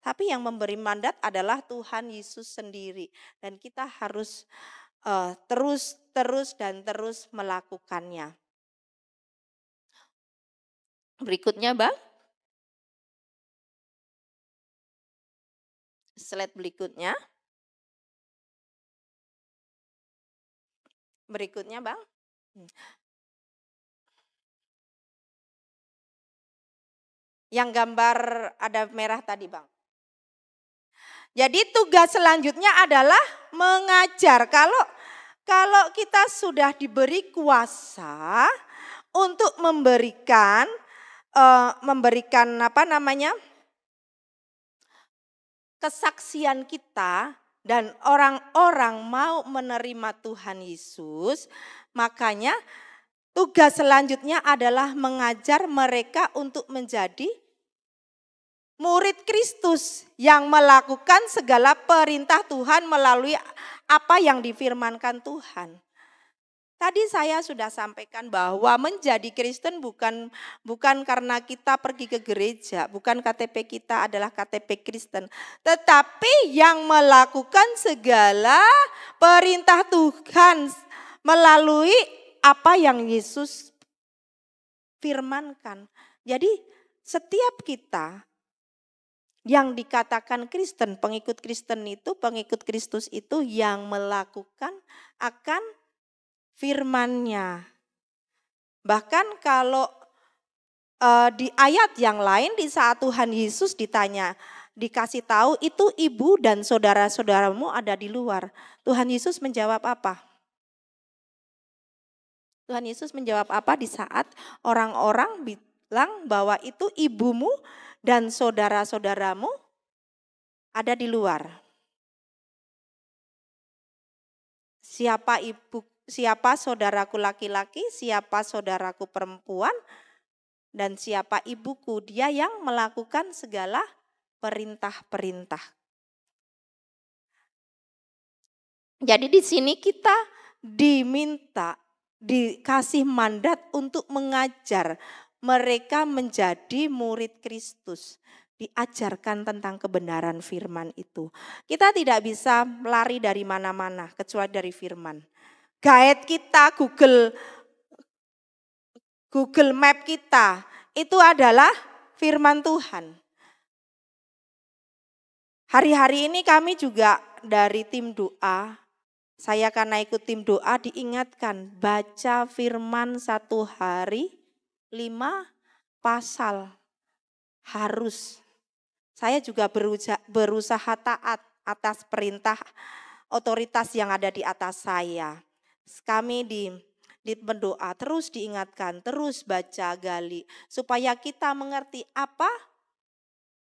Tapi yang memberi mandat adalah Tuhan Yesus sendiri. Dan kita harus terus melakukannya. Berikutnya Bang. Slide berikutnya. Berikutnya Bang. Yang gambar ada merah tadi Bang. Jadi tugas selanjutnya adalah mengajar. Kalau kita sudah diberi kuasa untuk memberikan kesaksian kita dan orang-orang mau menerima Tuhan Yesus, makanya tugas selanjutnya adalah mengajar mereka untuk menjadi murid Kristus yang melakukan segala perintah Tuhan melalui apa yang difirmankan Tuhan. Tadi saya sudah sampaikan bahwa menjadi Kristen bukan karena kita pergi ke gereja, bukan KTP kita adalah KTP Kristen. Tetapi yang melakukan segala perintah Tuhan melalui apa yang Yesus firmankan. Jadi setiap kita yang dikatakan Kristen, pengikut Kristus itu yang melakukan akan firman-Nya. Bahkan kalau di ayat yang lain di saat Tuhan Yesus dikasih tahu itu ibu dan saudara-saudaramu ada di luar. Tuhan Yesus menjawab apa? Tuhan Yesus menjawab apa di saat orang-orang bilang bahwa itu ibumu dan saudara-saudaramu ada di luar. Siapa siapa saudaraku laki-laki, siapa saudaraku perempuan, dan siapa ibuku. Dia yang melakukan segala perintah-perintah. Jadi di sini kita diminta, dikasih mandat untuk mengajar mereka menjadi murid Kristus. Diajarkan tentang kebenaran firman itu. Kita tidak bisa lari dari mana-mana kecuali dari firman. Guide kita, Google Map kita, itu adalah firman Tuhan. Hari-hari ini kami juga dari tim doa, saya karena ikut tim doa diingatkan, baca firman 1 hari 5 pasal, harus. Saya juga berusaha taat atas perintah otoritas yang ada di atas saya. Kami di berdoa terus diingatkan, terus baca, gali, supaya kita mengerti apa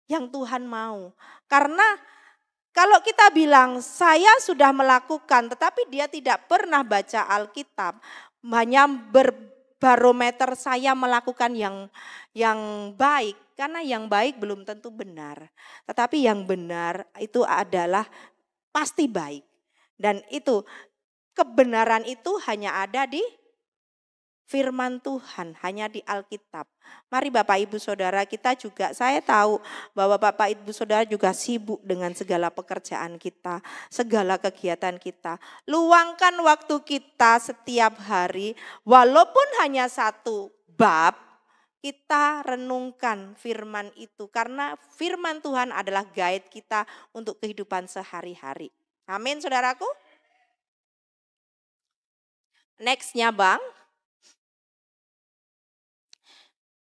yang Tuhan mau. Karena kalau kita bilang saya sudah melakukan tetapi dia tidak pernah baca Alkitab, hanya berbarometer saya melakukan yang baik, karena yang baik belum tentu benar. Tetapi yang benar itu adalah pasti baik. Dan itu kebenaran itu hanya ada di firman Tuhan, hanya di Alkitab. Mari Bapak Ibu Saudara, kita juga, saya tahu bahwa Bapak Ibu Saudara juga sibuk dengan segala pekerjaan kita, segala kegiatan kita. Luangkan waktu kita setiap hari, walaupun hanya 1 bab, kita renungkan firman itu. Karena firman Tuhan adalah guide kita untuk kehidupan sehari-hari. Amin saudaraku. Nextnya Bang.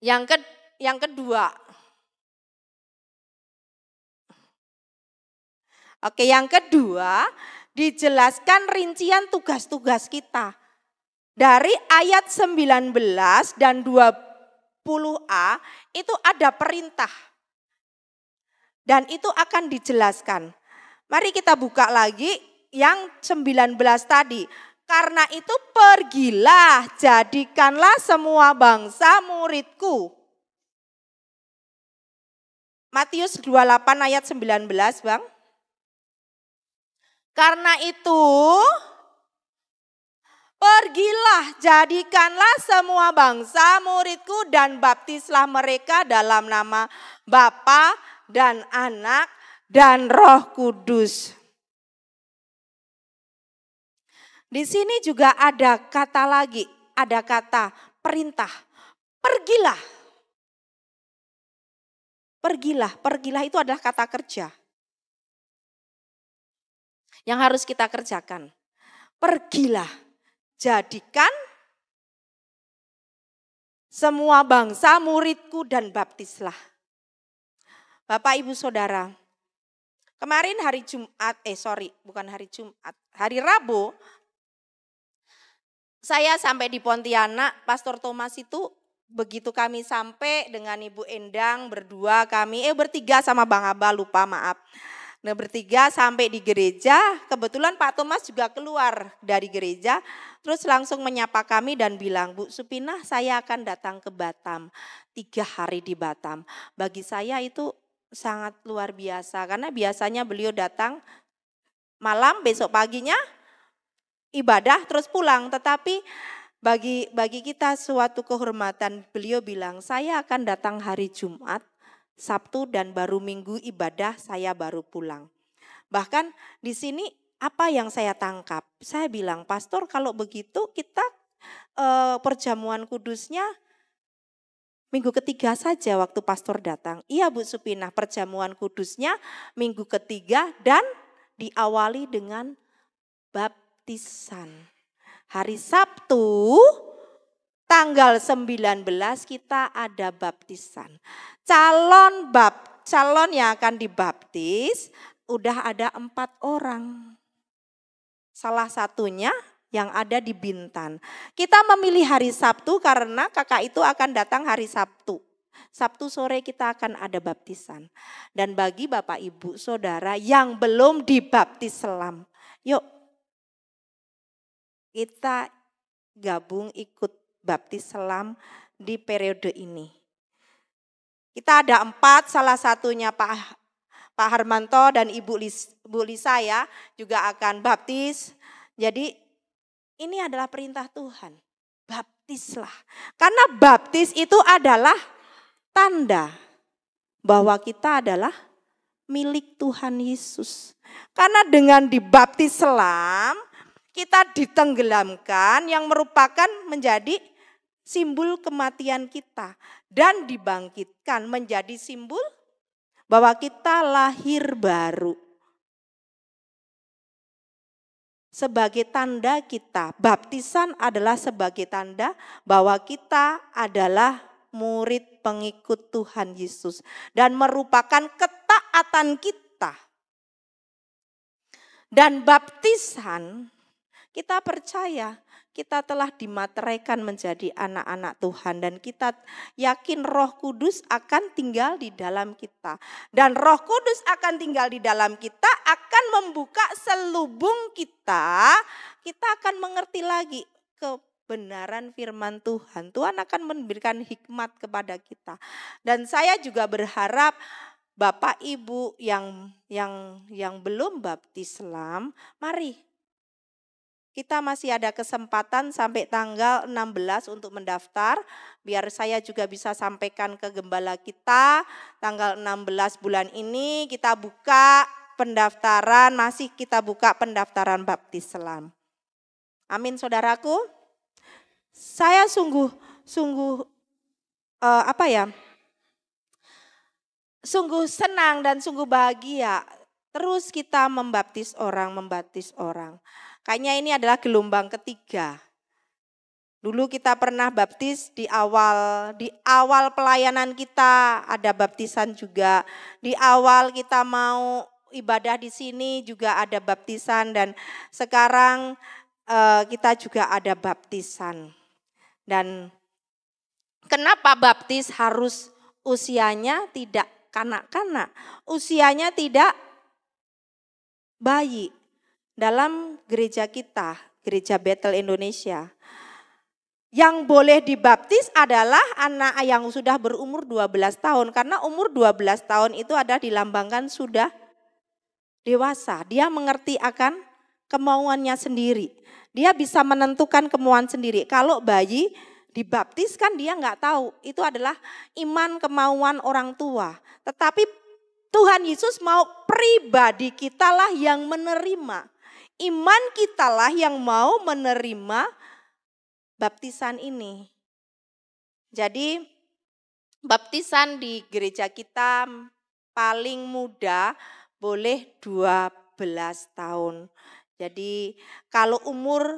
Yang kedua. Oke, yang kedua dijelaskan rincian tugas-tugas kita. Dari ayat 19 dan 20a itu ada perintah. Dan itu akan dijelaskan. Mari kita buka lagi yang 19 tadi. Karena itu pergilah, jadikanlah semua bangsa muridku. Matius 28 ayat 19 Bang. Karena itu pergilah, jadikanlah semua bangsa muridku dan baptislah mereka dalam nama Bapa dan Anak dan Roh Kudus. Di sini juga ada kata lagi, ada kata perintah. Pergilah. Pergilah, pergilah itu adalah kata kerja. Yang harus kita kerjakan. Pergilah. Jadikan semua bangsa muridku dan baptislah. Bapak Ibu Saudara, kemarin hari Jumat, hari Rabu, saya sampai di Pontianak, Pastor Thomas itu begitu kami sampai dengan Ibu Endang berdua bertiga sama Bang Abah, lupa maaf. Nah bertiga sampai di gereja, kebetulan Pak Thomas juga keluar dari gereja, terus langsung menyapa kami dan bilang, Bu Supinah saya akan datang ke Batam, 3 hari di Batam. Bagi saya itu sangat luar biasa, karena biasanya beliau datang malam, besok paginya ibadah terus pulang. Tetapi bagi kita suatu kehormatan, beliau bilang saya akan datang hari Jumat, Sabtu dan baru Minggu ibadah saya baru pulang. Bahkan di sini apa yang saya tangkap? Saya bilang, Pastor kalau begitu kita perjamuan kudusnya minggu ketiga saja waktu pastor datang. Iya Bu Supinah, perjamuan kudusnya minggu ketiga dan diawali dengan baptisan. Hari Sabtu tanggal 19 kita ada baptisan. Calon yang akan dibaptis udah ada 4 orang. Salah satunya yang ada di Bintan. Kita memilih hari Sabtu karena kakak itu akan datang hari Sabtu. Sabtu sore kita akan ada baptisan. Dan bagi Bapak Ibu Saudara yang belum dibaptis selam, yuk kita gabung ikut baptis selam di periode ini. Kita ada 4, salah satunya Pak Harmanto dan Ibu Lisa ya juga akan baptis. Jadi ini adalah perintah Tuhan, baptislah. Karena baptis itu adalah tanda bahwa kita adalah milik Tuhan Yesus. Karena dengan dibaptis selam, kita ditenggelamkan yang merupakan menjadi simbol kematian kita. Dan dibangkitkan menjadi simbol bahwa kita lahir baru. Sebagai tanda kita, baptisan adalah sebagai tanda bahwa kita adalah murid pengikut Tuhan Yesus. Dan merupakan ketaatan kita. Dan baptisan, kita percaya kita telah dimateraikan menjadi anak-anak Tuhan. Dan kita yakin Roh Kudus akan tinggal di dalam kita. Dan Roh Kudus akan tinggal di dalam kita, akan membuka selubung kita. Kita akan mengerti lagi kebenaran firman Tuhan. Tuhan akan memberikan hikmat kepada kita. Dan saya juga berharap Bapak Ibu yang belum baptis selam, mari kita masih ada kesempatan sampai tanggal 16 untuk mendaftar. Biar saya juga bisa sampaikan ke gembala kita, tanggal 16 bulan ini kita buka pendaftaran, masih kita buka pendaftaran baptis selam. Amin saudaraku. Saya sungguh senang dan sungguh bahagia. Terus kita membaptis orang. Kayaknya ini adalah gelombang ketiga. Dulu kita pernah baptis di awal pelayanan kita ada baptisan juga. Di awal kita mau ibadah di sini juga ada baptisan dan sekarang kita juga ada baptisan. Dan kenapa baptis harus usianya tidak kanak-kanak, usianya tidak bayi. Dalam gereja kita, Gereja Bethel Indonesia, yang boleh dibaptis adalah anak yang sudah berumur 12 tahun. Karena umur 12 tahun itu ada dilambangkan sudah dewasa. Dia mengerti akan kemauannya sendiri. Dia bisa menentukan kemauan sendiri. Kalau bayi dibaptis kan dia nggak tahu. Itu adalah iman kemauan orang tua. Tetapi Tuhan Yesus mau pribadi kitalah yang menerima. Iman kitalah yang mau menerima baptisan ini. Jadi baptisan di gereja kita paling muda boleh 12 tahun. Jadi kalau umur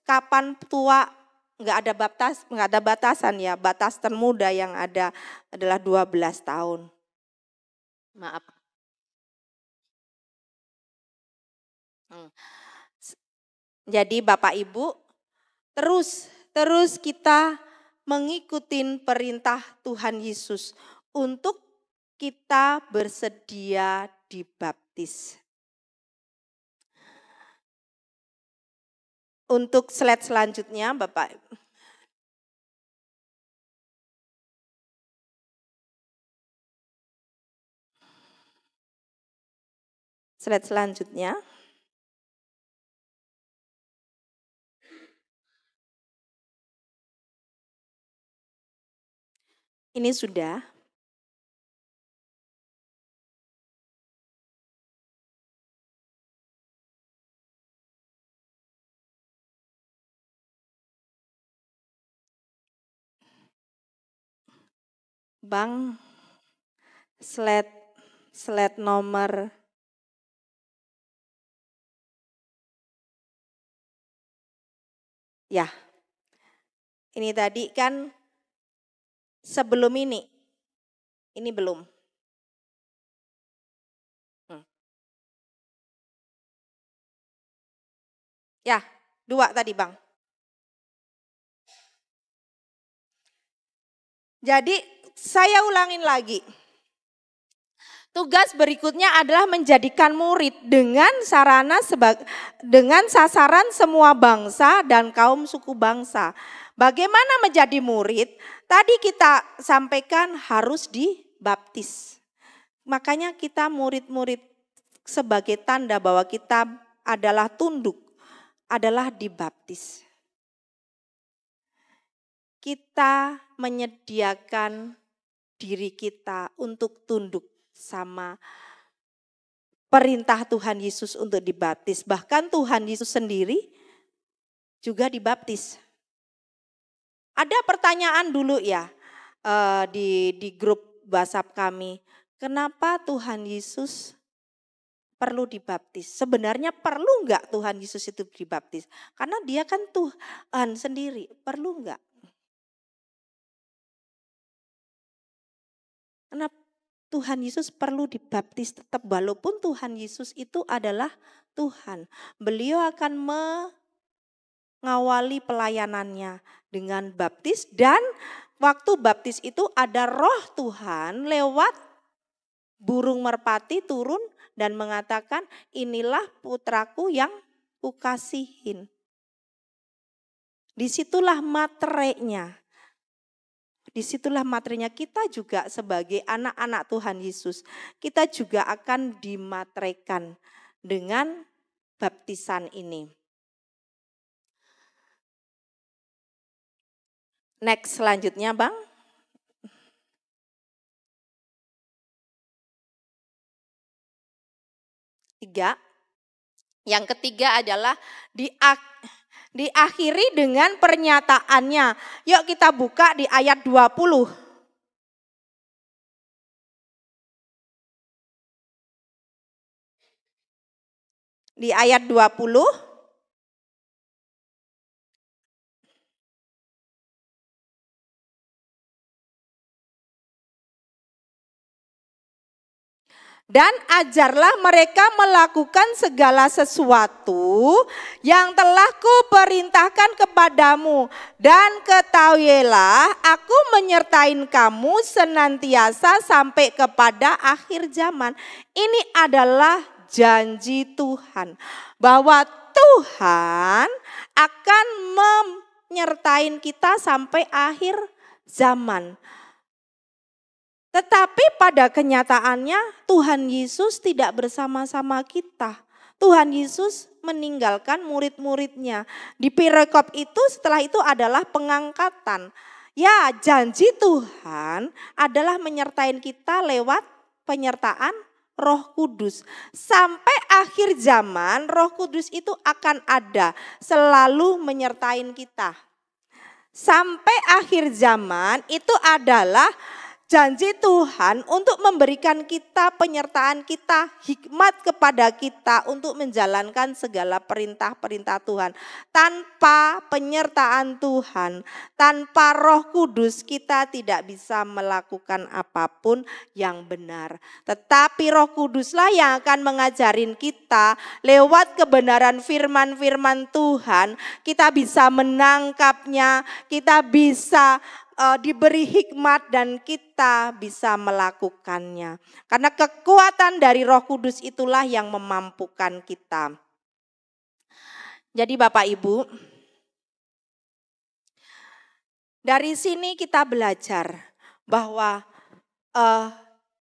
kapan tua nggak ada batasan ya. Batas termuda yang ada adalah 12 tahun. Maaf. Jadi Bapak Ibu terus kita mengikuti perintah Tuhan Yesus untuk kita bersedia dibaptis. Untuk slide selanjutnya Bapak. Slide selanjutnya. Ini sudah. Bang, slide nomor ya. Ini tadi kan sebelum ini belum. Ya, 2 tadi Bang. Jadi saya ulangin lagi. Tugas berikutnya adalah menjadikan murid dengan dengan sasaran semua bangsa dan kaum suku bangsa. Bagaimana menjadi murid? Tadi kita sampaikan harus dibaptis. Makanya kita murid-murid sebagai tanda bahwa kita adalah tunduk, adalah dibaptis. Kita menyediakan diri kita untuk tunduk sama perintah Tuhan Yesus untuk dibaptis. Bahkan Tuhan Yesus sendiri juga dibaptis. Ada pertanyaan dulu ya di grup WhatsApp kami. Kenapa Tuhan Yesus perlu dibaptis? Sebenarnya perlu enggak Tuhan Yesus itu dibaptis? Karena dia kan Tuhan sendiri, perlu enggak? Kenapa Tuhan Yesus perlu dibaptis tetap walaupun Tuhan Yesus itu adalah Tuhan. Beliau akan mengawali pelayanannya dengan baptis dan waktu baptis itu ada roh Tuhan lewat burung merpati turun dan mengatakan inilah putraku yang kukasihin. Disitulah materinya. Disitulah materinya kita juga sebagai anak-anak Tuhan Yesus. Kita juga akan dimateraikan dengan baptisan ini. Next selanjutnya Bang. Yang ketiga adalah diakhiri dengan pernyataannya. Yuk kita buka di ayat 20. Di ayat 20. Dan ajarlah mereka melakukan segala sesuatu yang telah kuperintahkan kepadamu. Dan ketahuilah aku menyertai kamu senantiasa sampai kepada akhir zaman. Ini adalah janji Tuhan. Bahwa Tuhan akan menyertai kita sampai akhir zaman. Tetapi pada kenyataannya Tuhan Yesus tidak bersama-sama kita. Tuhan Yesus meninggalkan murid-muridnya. Di perikop itu setelah itu adalah pengangkatan. Ya, janji Tuhan adalah menyertai kita lewat penyertaan Roh Kudus. Sampai akhir zaman Roh Kudus itu akan ada, selalu menyertai kita. Sampai akhir zaman itu adalah janji Tuhan untuk memberikan kita penyertaan kita, hikmat kepada kita untuk menjalankan segala perintah-perintah Tuhan. Tanpa penyertaan Tuhan, tanpa Roh Kudus kita tidak bisa melakukan apapun yang benar. Tetapi Roh Kuduslah yang akan mengajarin kita lewat kebenaran firman-firman Tuhan. Kita bisa menangkapnya, kita bisa diberi hikmat dan kita bisa melakukannya. Karena kekuatan dari Roh Kudus itulah yang memampukan kita. Jadi Bapak Ibu, dari sini kita belajar bahwa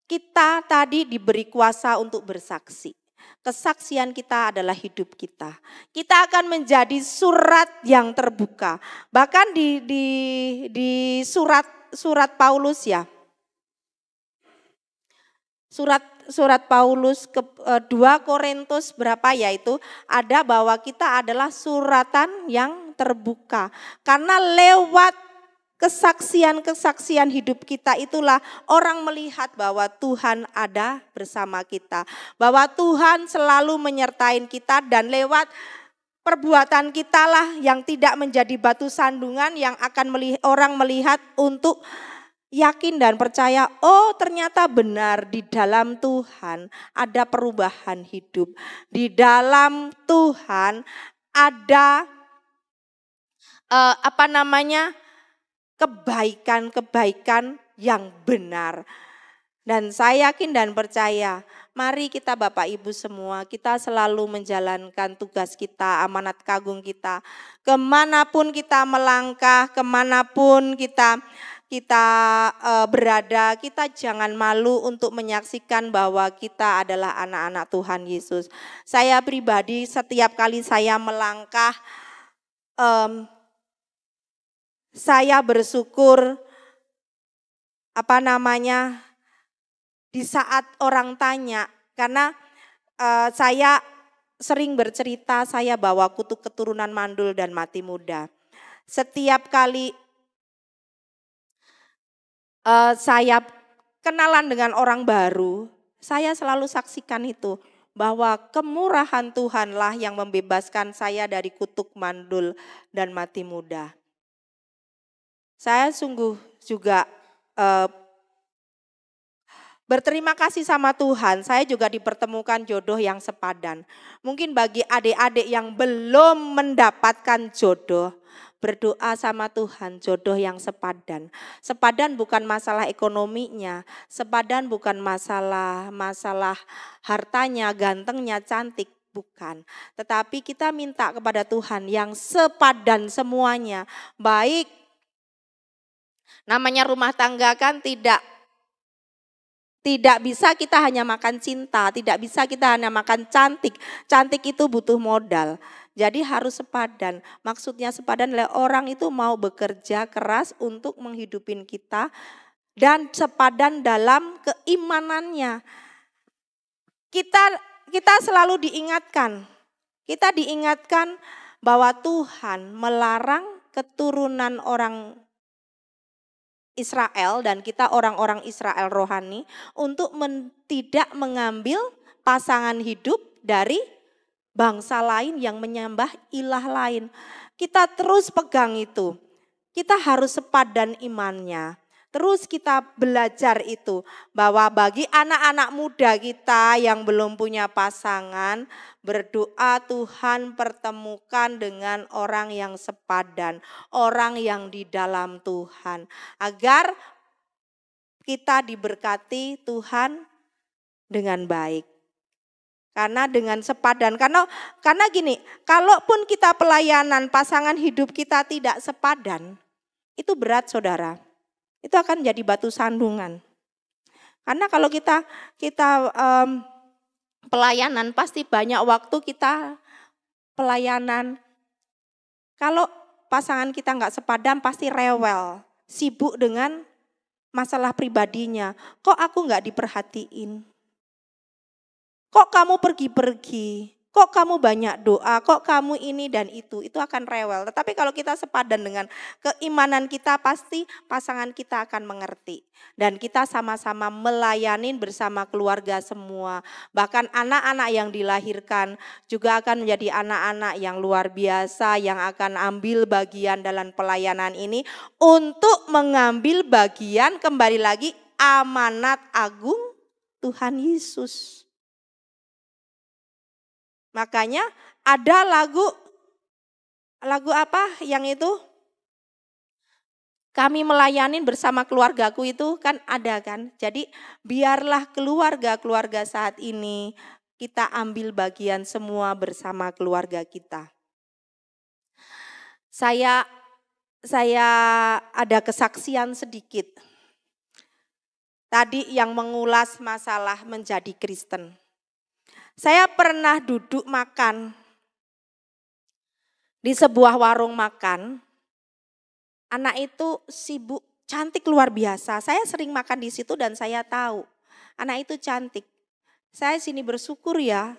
kita tadi diberi kuasa untuk bersaksi. Kesaksian kita adalah hidup kita. Kita akan menjadi surat yang terbuka. Bahkan di surat Paulus ya. Surat Paulus ke 2 Korintus berapa ya itu ada bahwa kita adalah suratan yang terbuka. Karena lewat kesaksian hidup kita itulah orang melihat bahwa Tuhan ada bersama kita. Bahwa Tuhan selalu menyertai kita dan lewat perbuatan kita lah yang tidak menjadi batu sandungan yang akan orang melihat untuk yakin dan percaya, oh ternyata benar di dalam Tuhan ada perubahan hidup. Di dalam Tuhan ada kebaikan-kebaikan yang benar. Dan saya yakin dan percaya, mari kita Bapak Ibu semua, kita selalu menjalankan tugas kita, amanat kagung kita. Kemanapun kita melangkah, kemanapun kita berada, kita jangan malu untuk menyaksikan bahwa kita adalah anak-anak Tuhan Yesus. Saya pribadi setiap kali saya melangkah, saya bersyukur di saat orang tanya, karena saya sering bercerita saya bawa kutuk keturunan mandul dan mati muda. Setiap kali saya kenalan dengan orang baru, saya selalu saksikan itu, bahwa kemurahan Tuhanlah yang membebaskan saya dari kutuk mandul dan mati muda. Saya sungguh juga berterima kasih sama Tuhan, saya juga dipertemukan jodoh yang sepadan. Mungkin bagi adik-adik yang belum mendapatkan jodoh, berdoa sama Tuhan jodoh yang sepadan. Sepadan bukan masalah ekonominya, sepadan bukan masalah hartanya, gantengnya, cantik, bukan. Tetapi kita minta kepada Tuhan yang sepadan semuanya. Baik, namanya rumah tangga kan tidak bisa kita hanya makan cinta, tidak bisa kita hanya makan cantik. Cantik itu butuh modal. Jadi harus sepadan. Maksudnya sepadan adalah orang itu mau bekerja keras untuk menghidupin kita dan sepadan dalam keimanannya. Kita selalu diingatkan. Kita diingatkan bahwa Tuhan melarang keturunan orang Israel dan kita orang-orang Israel rohani untuk tidak mengambil pasangan hidup dari bangsa lain yang menyembah ilah lain. Kita terus pegang itu. Kita harus sepadan imannya. Terus kita belajar itu bahwa bagi anak-anak muda kita yang belum punya pasangan, berdoa Tuhan pertemukan dengan orang yang sepadan, orang yang di dalam Tuhan. Agar kita diberkati Tuhan dengan baik. Karena dengan sepadan, karena gini, kalaupun kita pelayanan pasangan hidup kita tidak sepadan, itu berat saudara. Itu akan jadi batu sandungan. Karena kalau kita pelayanan pasti banyak waktu kita pelayanan. Kalau pasangan kita nggak sepadan pasti rewel, sibuk dengan masalah pribadinya. Kok aku nggak diperhatiin? Kok kamu pergi-pergi? Kok kamu banyak doa? Kok kamu ini dan itu akan rewel. Tetapi kalau kita sepadan dengan keimanan kita, pasti pasangan kita akan mengerti. Dan kita sama-sama melayanin bersama keluarga semua. Bahkan anak-anak yang dilahirkan juga akan menjadi anak-anak yang luar biasa, yang akan ambil bagian dalam pelayanan ini untuk mengambil bagian kembali lagi amanat agung Tuhan Yesus. Makanya ada lagu apa yang itu? Kami melayanin bersama keluargaku itu kan ada kan. Jadi biarlah keluarga saat ini kita ambil bagian semua bersama keluarga kita. Saya ada kesaksian sedikit. Tadi yang mengulas masalah menjadi Kristen. Saya pernah duduk makan di sebuah warung makan. Anak itu sibuk, cantik luar biasa. Saya sering makan di situ dan saya tahu anak itu cantik. Saya sini bersyukur ya,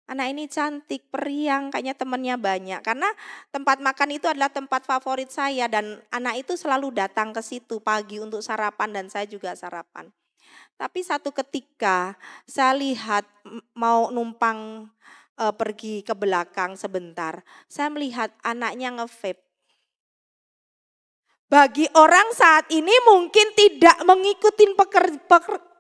anak ini cantik, periang, kayaknya temannya banyak. Karena tempat makan itu adalah tempat favorit saya dan anak itu selalu datang ke situ pagi untuk sarapan dan saya juga sarapan. Tapi satu ketika saya lihat mau numpang pergi ke belakang sebentar. Saya melihat anaknya nge-vape. Bagi orang saat ini mungkin tidak mengikuti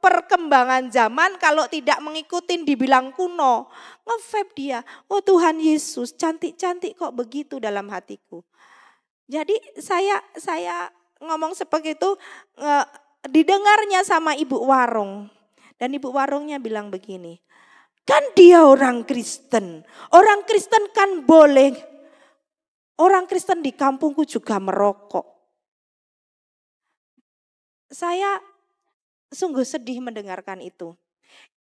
perkembangan zaman, kalau tidak mengikuti dibilang kuno. Nge-vape dia, oh Tuhan Yesus cantik-cantik kok begitu dalam hatiku. Jadi saya ngomong seperti itu, didengarnya sama ibu warung. Dan ibu warungnya bilang begini, kan dia orang Kristen. Orang Kristen kan boleh. Orang Kristen di kampungku juga merokok. Saya sungguh sedih mendengarkan itu.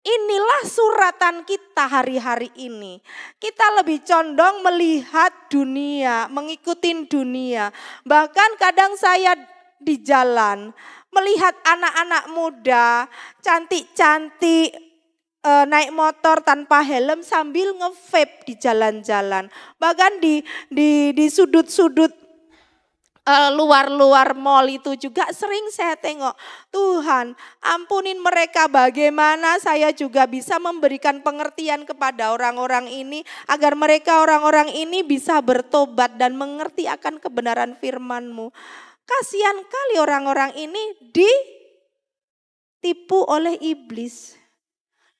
Inilah suratan kita hari-hari ini. Kita lebih condong melihat dunia, mengikuti dunia. Bahkan kadang saya di jalan melihat anak-anak muda cantik-cantik naik motor tanpa helm sambil nge-vape di jalan-jalan. Bahkan di sudut-sudut luar-luar mall itu juga sering saya tengok. Tuhan, ampunin mereka, bagaimana saya juga bisa memberikan pengertian kepada orang-orang ini agar mereka orang-orang ini bisa bertobat dan mengerti akan kebenaran firman-Mu. Kasihan kali orang-orang ini ditipu oleh iblis.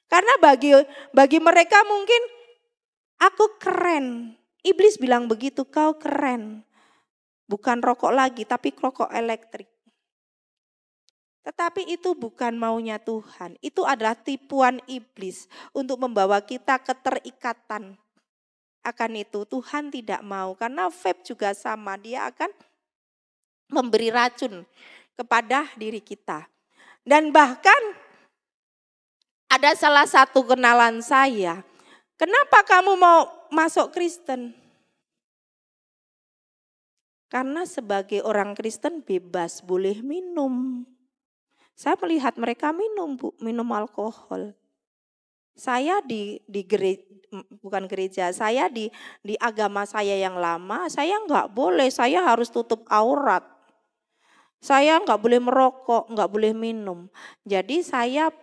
Karena bagi mereka mungkin aku keren. Iblis bilang begitu, kau keren. Bukan rokok lagi, tapi rokok elektrik. Tetapi itu bukan maunya Tuhan. Itu adalah tipuan iblis untuk membawa kita keterikatan. Akan itu Tuhan tidak mau. Karena vape juga sama, dia akan memberi racun kepada diri kita. Dan bahkan ada salah satu kenalan saya. Kenapa kamu mau masuk Kristen? Karena sebagai orang Kristen bebas boleh minum. Saya melihat mereka minum alkohol. Saya di gereja, saya di agama saya yang lama, saya enggak boleh, saya harus tutup aurat. Saya enggak boleh merokok, enggak boleh minum. Jadi saya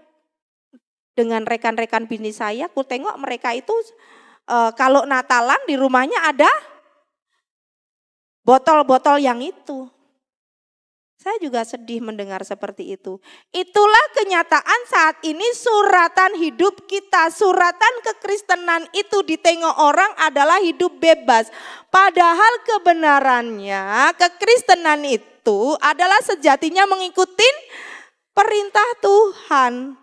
dengan rekan-rekan bini saya, aku tengok mereka itu kalau Natalan di rumahnya ada botol-botol yang itu. Saya juga sedih mendengar seperti itu. Itulah kenyataan saat ini suratan hidup kita. Suratan kekristenan itu ditengok orang adalah hidup bebas. Padahal kebenarannya kekristenan itu adalah sejatinya mengikuti perintah Tuhan.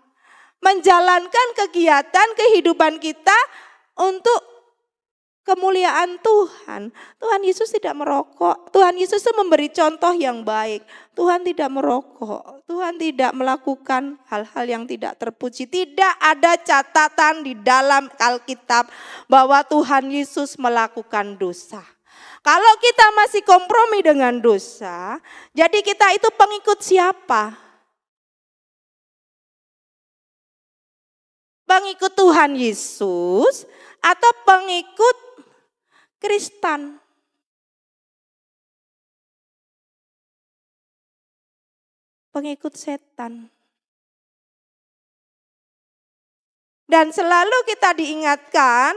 Menjalankan kegiatan kehidupan kita untuk kemuliaan Tuhan. Tuhan Yesus tidak merokok. Tuhan Yesus memberi contoh yang baik. Tuhan tidak merokok. Tuhan tidak melakukan hal-hal yang tidak terpuji. Tidak ada catatan di dalam Alkitab bahwa Tuhan Yesus melakukan dosa. Kalau kita masih kompromi dengan dosa, jadi kita itu pengikut siapa? Pengikut Tuhan Yesus atau pengikut Kristen? Pengikut setan. Dan selalu kita diingatkan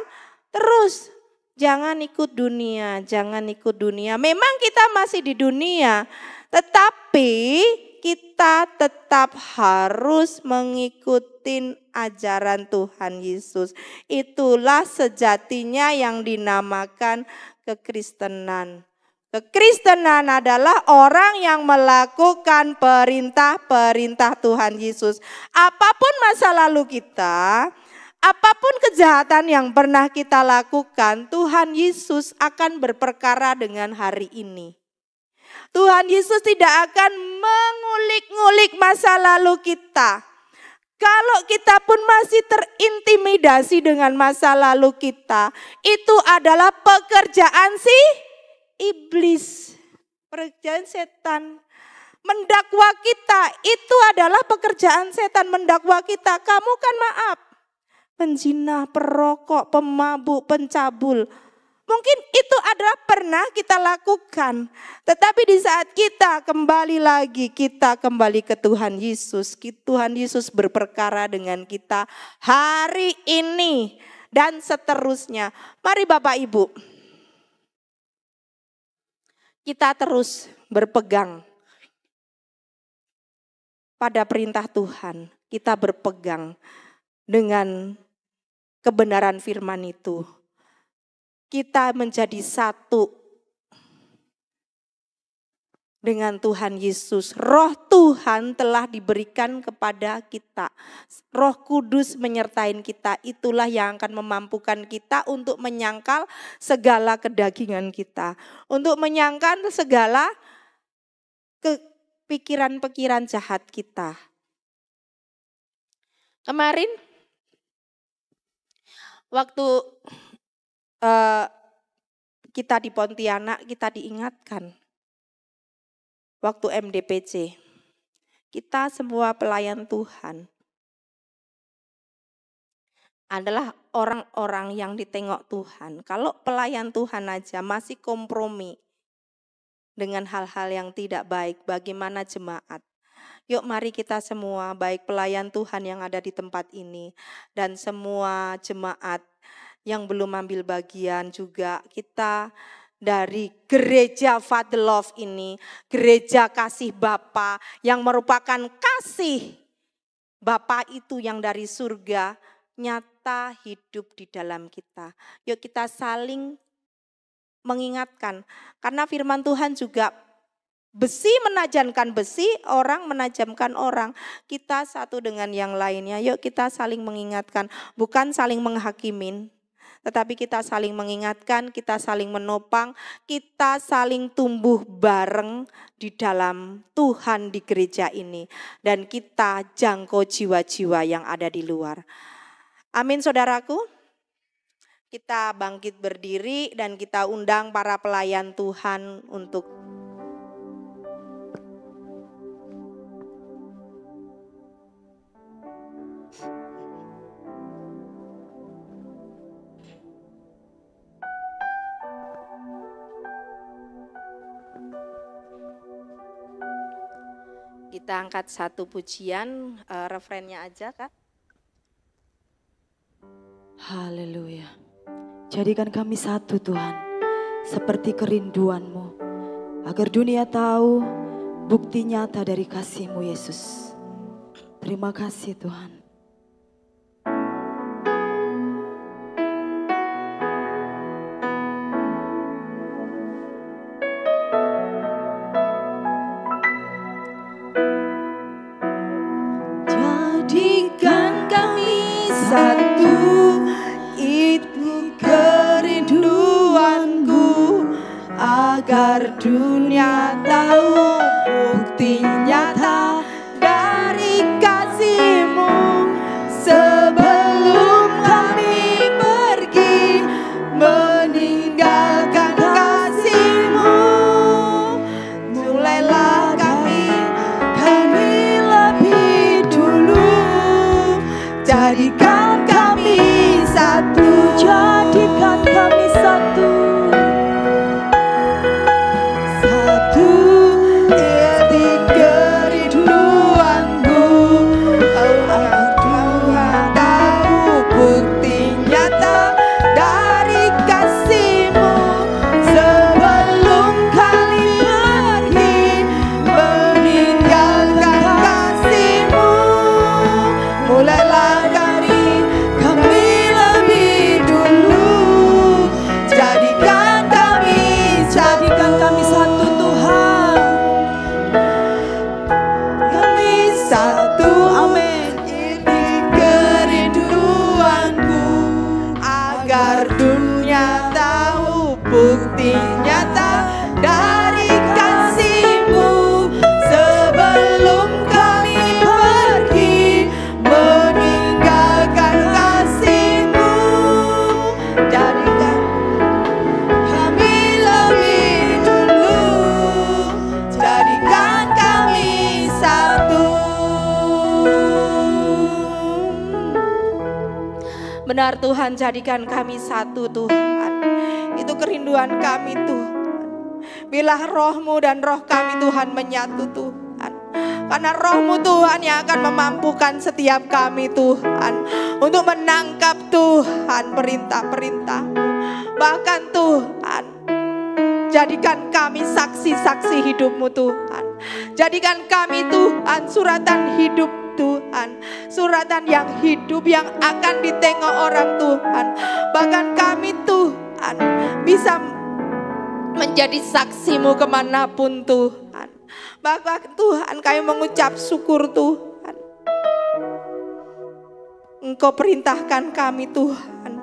terus jangan ikut dunia, jangan ikut dunia. Memang kita masih di dunia, tetapi kita tetap harus mengikuti ajaran Tuhan Yesus. Itulah sejatinya yang dinamakan kekristenan. Kekristenan adalah orang yang melakukan perintah-perintah Tuhan Yesus. Apapun masa lalu kita, apapun kejahatan yang pernah kita lakukan, Tuhan Yesus akan berperkara dengan hari ini. Tuhan Yesus tidak akan mengulik-ngulik masa lalu kita. Kalau kita pun masih terintimidasi dengan masa lalu kita, itu adalah pekerjaan si iblis, pekerjaan setan. Mendakwa kita, itu adalah pekerjaan setan. Mendakwa kita, kamu kan maaf, penzina, perokok, pemabuk, pencabul. Mungkin itu adalah pernah kita lakukan. Tetapi di saat kita kembali lagi, kita kembali ke Tuhan Yesus. Tuhan Yesus berperkara dengan kita hari ini dan seterusnya. Mari Bapak Ibu, kita terus berpegang pada perintah Tuhan. Kita berpegang dengan kebenaran firman itu. Kita menjadi satu dengan Tuhan Yesus. Roh Tuhan telah diberikan kepada kita. Roh Kudus menyertai kita. Itulah yang akan memampukan kita untuk menyangkal segala kedagingan kita. Untuk menyangkal segala pikiran-pikiran jahat kita. Kemarin waktu kita di Pontianak, kita diingatkan. Waktu MDPC, kita semua pelayan Tuhan adalah orang-orang yang ditengok Tuhan. Kalau pelayan Tuhan aja masih kompromi dengan hal-hal yang tidak baik, bagaimana jemaat? Yuk mari kita semua, baik pelayan Tuhan yang ada di tempat ini dan semua jemaat yang belum ambil bagian juga, kita dari gereja Father Love ini, gereja kasih Bapa yang merupakan kasih Bapa itu yang dari surga nyata hidup di dalam kita. Yuk kita saling mengingatkan, karena firman Tuhan juga besi menajamkan besi, orang menajamkan orang. Kita satu dengan yang lainnya, yuk kita saling mengingatkan, bukan saling menghakimin. Tetapi kita saling mengingatkan, kita saling menopang, kita saling tumbuh bareng di dalam Tuhan di gereja ini. Dan kita jangkau jiwa-jiwa yang ada di luar. Amin saudaraku. Kita bangkit berdiri dan kita undang para pelayan Tuhan untuk kita angkat satu pujian, refrennya aja Kak. Haleluya. Jadikan kami satu Tuhan, seperti kerinduan-Mu, agar dunia tahu bukti nyata dari kasih-Mu Yesus. Terima kasih Tuhan. Jadikan kami satu, itu kerinduanku, agar dunia tahu bukti nyata dari kasih-Mu. Sebelum kami pergi meninggalkan kasih-Mu, mulailah kami lebih dulu. Jadikan kami satu, jadikan kami satu. Satu di kerinduanku, agar Tuhan tahu bukti nyata dari kasih-Mu. Sebelum kami pergi meninggalkan kasih-Mu, mulailah dari kami lebih dulu. Jadikan kami satu Tuhan. Kami satu, amin. Ini kerinduanku, agar dunia tahu bukti nyata dari kasih-Mu. Sebelum kami pergi meninggalkan kasih-Mu, jadikan kami lebih dulu. Jadikan kami satu. Benar Tuhan, jadikan kami satu Tuhan. Itu kerinduan kami Tuhan. Bilah Roh-Mu dan roh kami Tuhan menyatu Tuhan. Karena Roh-Mu Tuhan yang akan memampukan setiap kami Tuhan untuk menangkap Tuhan perintah-perintah. Bahkan Tuhan, jadikan kami saksi-saksi hidup-Mu Tuhan. Jadikan kami Tuhan suratan hidup Tuhan. Suratan yang hidup yang akan ditengok orang Tuhan. Bahkan kami Tuhan bisa menjadi saksi-Mu kemanapun Tuhan. Bahkan Tuhan kami mengucap syukur Tuhan. Engkau perintahkan kami Tuhan.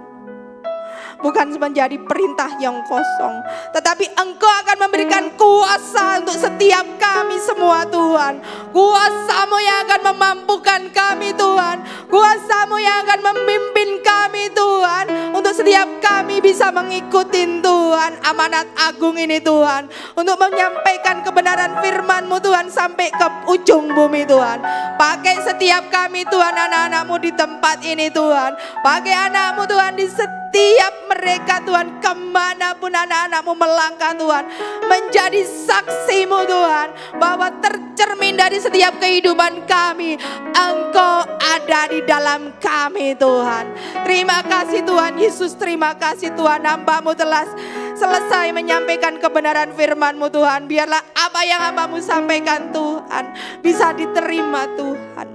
Bukan menjadi perintah yang kosong, tetapi Engkau akan memberikan kuasa untuk setiap kami semua Tuhan. Kuasa-Mu yang akan memampukan kami Tuhan. Kuasa-Mu yang akan memimpin kami Tuhan. Untuk setiap kami bisa mengikuti Tuhan amanat agung ini Tuhan. Untuk menyampaikan kebenaran firman-Mu Tuhan sampai ke ujung bumi Tuhan. Pakai setiap kami Tuhan, anak-anak-Mu di tempat ini Tuhan. Pakai anak-Mu Tuhan di setiap mereka Tuhan, kemanapun anak-anak-Mu melangkah Tuhan, menjadi saksi-Mu Tuhan, bahwa tercermin dari setiap kehidupan kami, Engkau ada di dalam kami Tuhan. Terima kasih Tuhan Yesus, terima kasih Tuhan, hamba-Mu telah selesai menyampaikan kebenaran firman-Mu Tuhan. Biarlah apa yang hamba-Mu sampaikan Tuhan bisa diterima Tuhan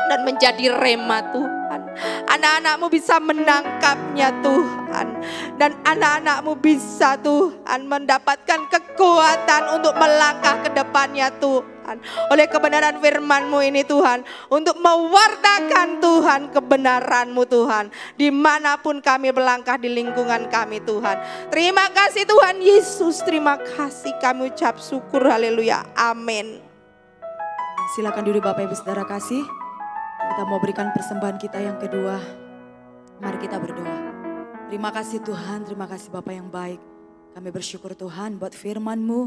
dan menjadi rema Tuhan. Anak-anak-Mu bisa menangkapnya Tuhan. Dan anak-anak-Mu bisa Tuhan mendapatkan kekuatan untuk melangkah ke depannya Tuhan. Oleh kebenaran firman-Mu ini Tuhan. Untuk mewartakan Tuhan kebenaran-Mu Tuhan. Dimanapun kami melangkah di lingkungan kami Tuhan. Terima kasih Tuhan Yesus. Terima kasih, kami ucap syukur. Haleluya. Amin. Silakan duduk Bapak Ibu Saudara kasih. Kita mau berikan persembahan kita yang kedua. Mari kita berdoa. Terima kasih Tuhan, terima kasih Bapa yang baik. Kami bersyukur Tuhan buat firman-Mu.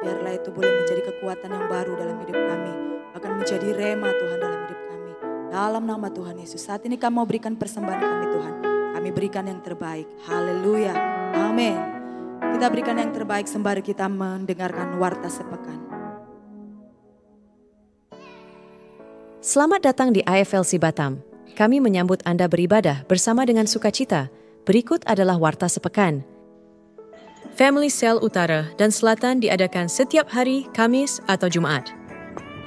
Biarlah itu boleh menjadi kekuatan yang baru dalam hidup kami. Bahkan menjadi rema Tuhan dalam hidup kami. Dalam nama Tuhan Yesus. Saat ini kami mau berikan persembahan kami Tuhan. Kami berikan yang terbaik. Haleluya. Amin. Kita berikan yang terbaik sembari kita mendengarkan warta sepekan. Selamat datang di IFLC Batam. Kami menyambut Anda beribadah bersama dengan sukacita. Berikut adalah warta sepekan. Family Cell Utara dan Selatan diadakan setiap hari Kamis atau Jumat.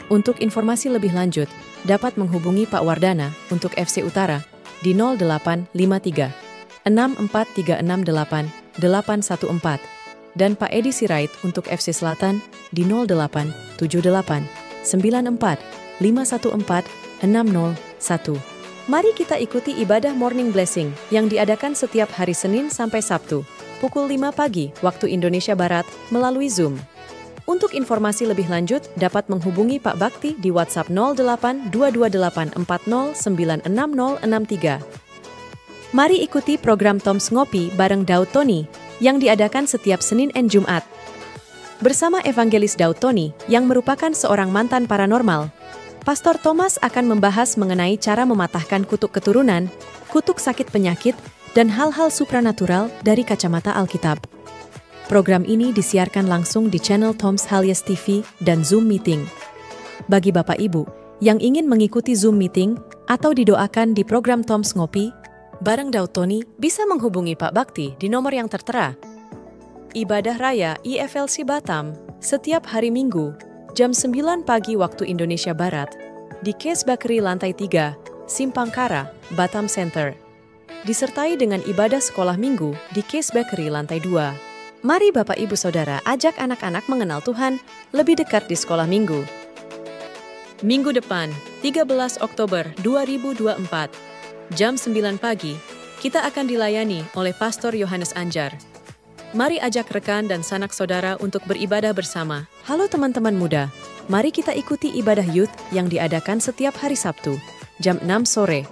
Untuk informasi lebih lanjut, dapat menghubungi Pak Wardana untuk FC Utara di 0853 64368 814 dan Pak Edi Sirait untuk FC Selatan di 0878 94 514 601. Mari kita ikuti ibadah Morning Blessing yang diadakan setiap hari Senin sampai Sabtu, pukul 5 pagi waktu Indonesia Barat melalui Zoom. Untuk informasi lebih lanjut, dapat menghubungi Pak Bakti di WhatsApp 08 228 40 96063. Mari ikuti program Toms Ngopi bareng Daud Tony yang diadakan setiap Senin dan Jumat. Bersama Evangelis Daud Tony yang merupakan seorang mantan paranormal, Pastor Thomas akan membahas mengenai cara mematahkan kutuk keturunan, kutuk sakit penyakit, dan hal-hal supranatural dari kacamata Alkitab. Program ini disiarkan langsung di channel Toms Halyes TV dan Zoom Meeting. Bagi Bapak Ibu yang ingin mengikuti Zoom Meeting atau didoakan di program Toms Ngopi bareng Daud Tony, bisa menghubungi Pak Bakti di nomor yang tertera. Ibadah Raya IFLC Batam setiap hari Minggu, jam 9 pagi waktu Indonesia Barat, di Case Bakery lantai 3, Simpang Kara, Batam Center. Disertai dengan ibadah sekolah minggu di Case Bakery lantai 2. Mari Bapak Ibu Saudara ajak anak-anak mengenal Tuhan lebih dekat di sekolah minggu. Minggu depan, 13 Oktober 2024, jam 9 pagi, kita akan dilayani oleh Pastor Yohanes Anjar. Mari ajak rekan dan sanak saudara untuk beribadah bersama. Halo teman-teman muda, mari kita ikuti ibadah youth yang diadakan setiap hari Sabtu, jam 6 sore.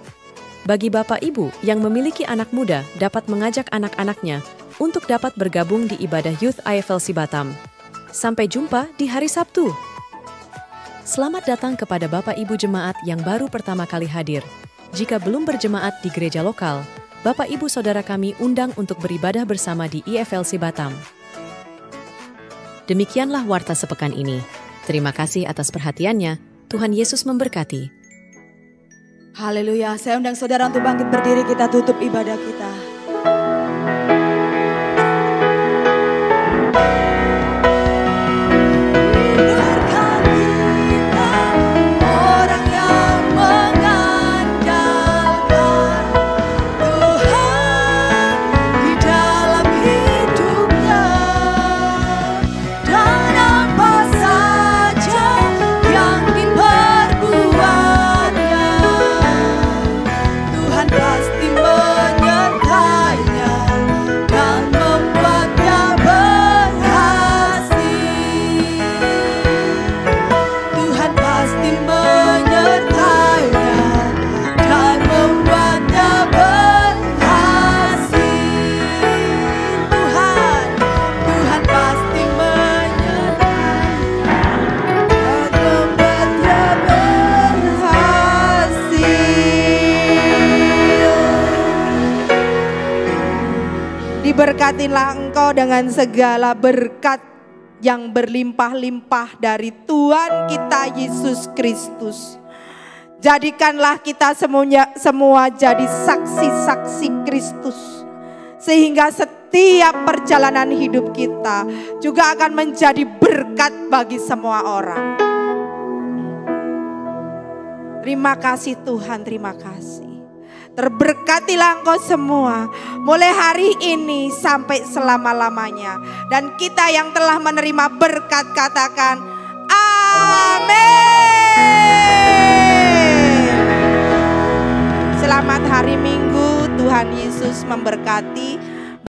Bagi Bapak Ibu yang memiliki anak muda dapat mengajak anak-anaknya untuk dapat bergabung di ibadah youth IFLC Batam. Sampai jumpa di hari Sabtu. Selamat datang kepada Bapak Ibu jemaat yang baru pertama kali hadir. Jika belum berjemaat di gereja lokal, Bapak Ibu Saudara kami undang untuk beribadah bersama di IFLC Batam. Demikianlah warta sepekan ini. Terima kasih atas perhatiannya. Tuhan Yesus memberkati. Haleluya, saya undang saudara untuk bangkit berdiri, kita tutup ibadah kita. Dan apa saja Berkatilah engkau dengan segala berkat yang berlimpah-limpah dari Tuhan kita Yesus Kristus. Jadikanlah kita semua jadi saksi-saksi Kristus, sehingga setiap perjalanan hidup kita juga akan menjadi berkat bagi semua orang. Terima kasih Tuhan, terima kasih. Terberkatilah engkau semua mulai hari ini sampai selama-lamanya. Dan kita yang telah menerima berkat katakan amin. Selamat hari Minggu, Tuhan Yesus memberkati.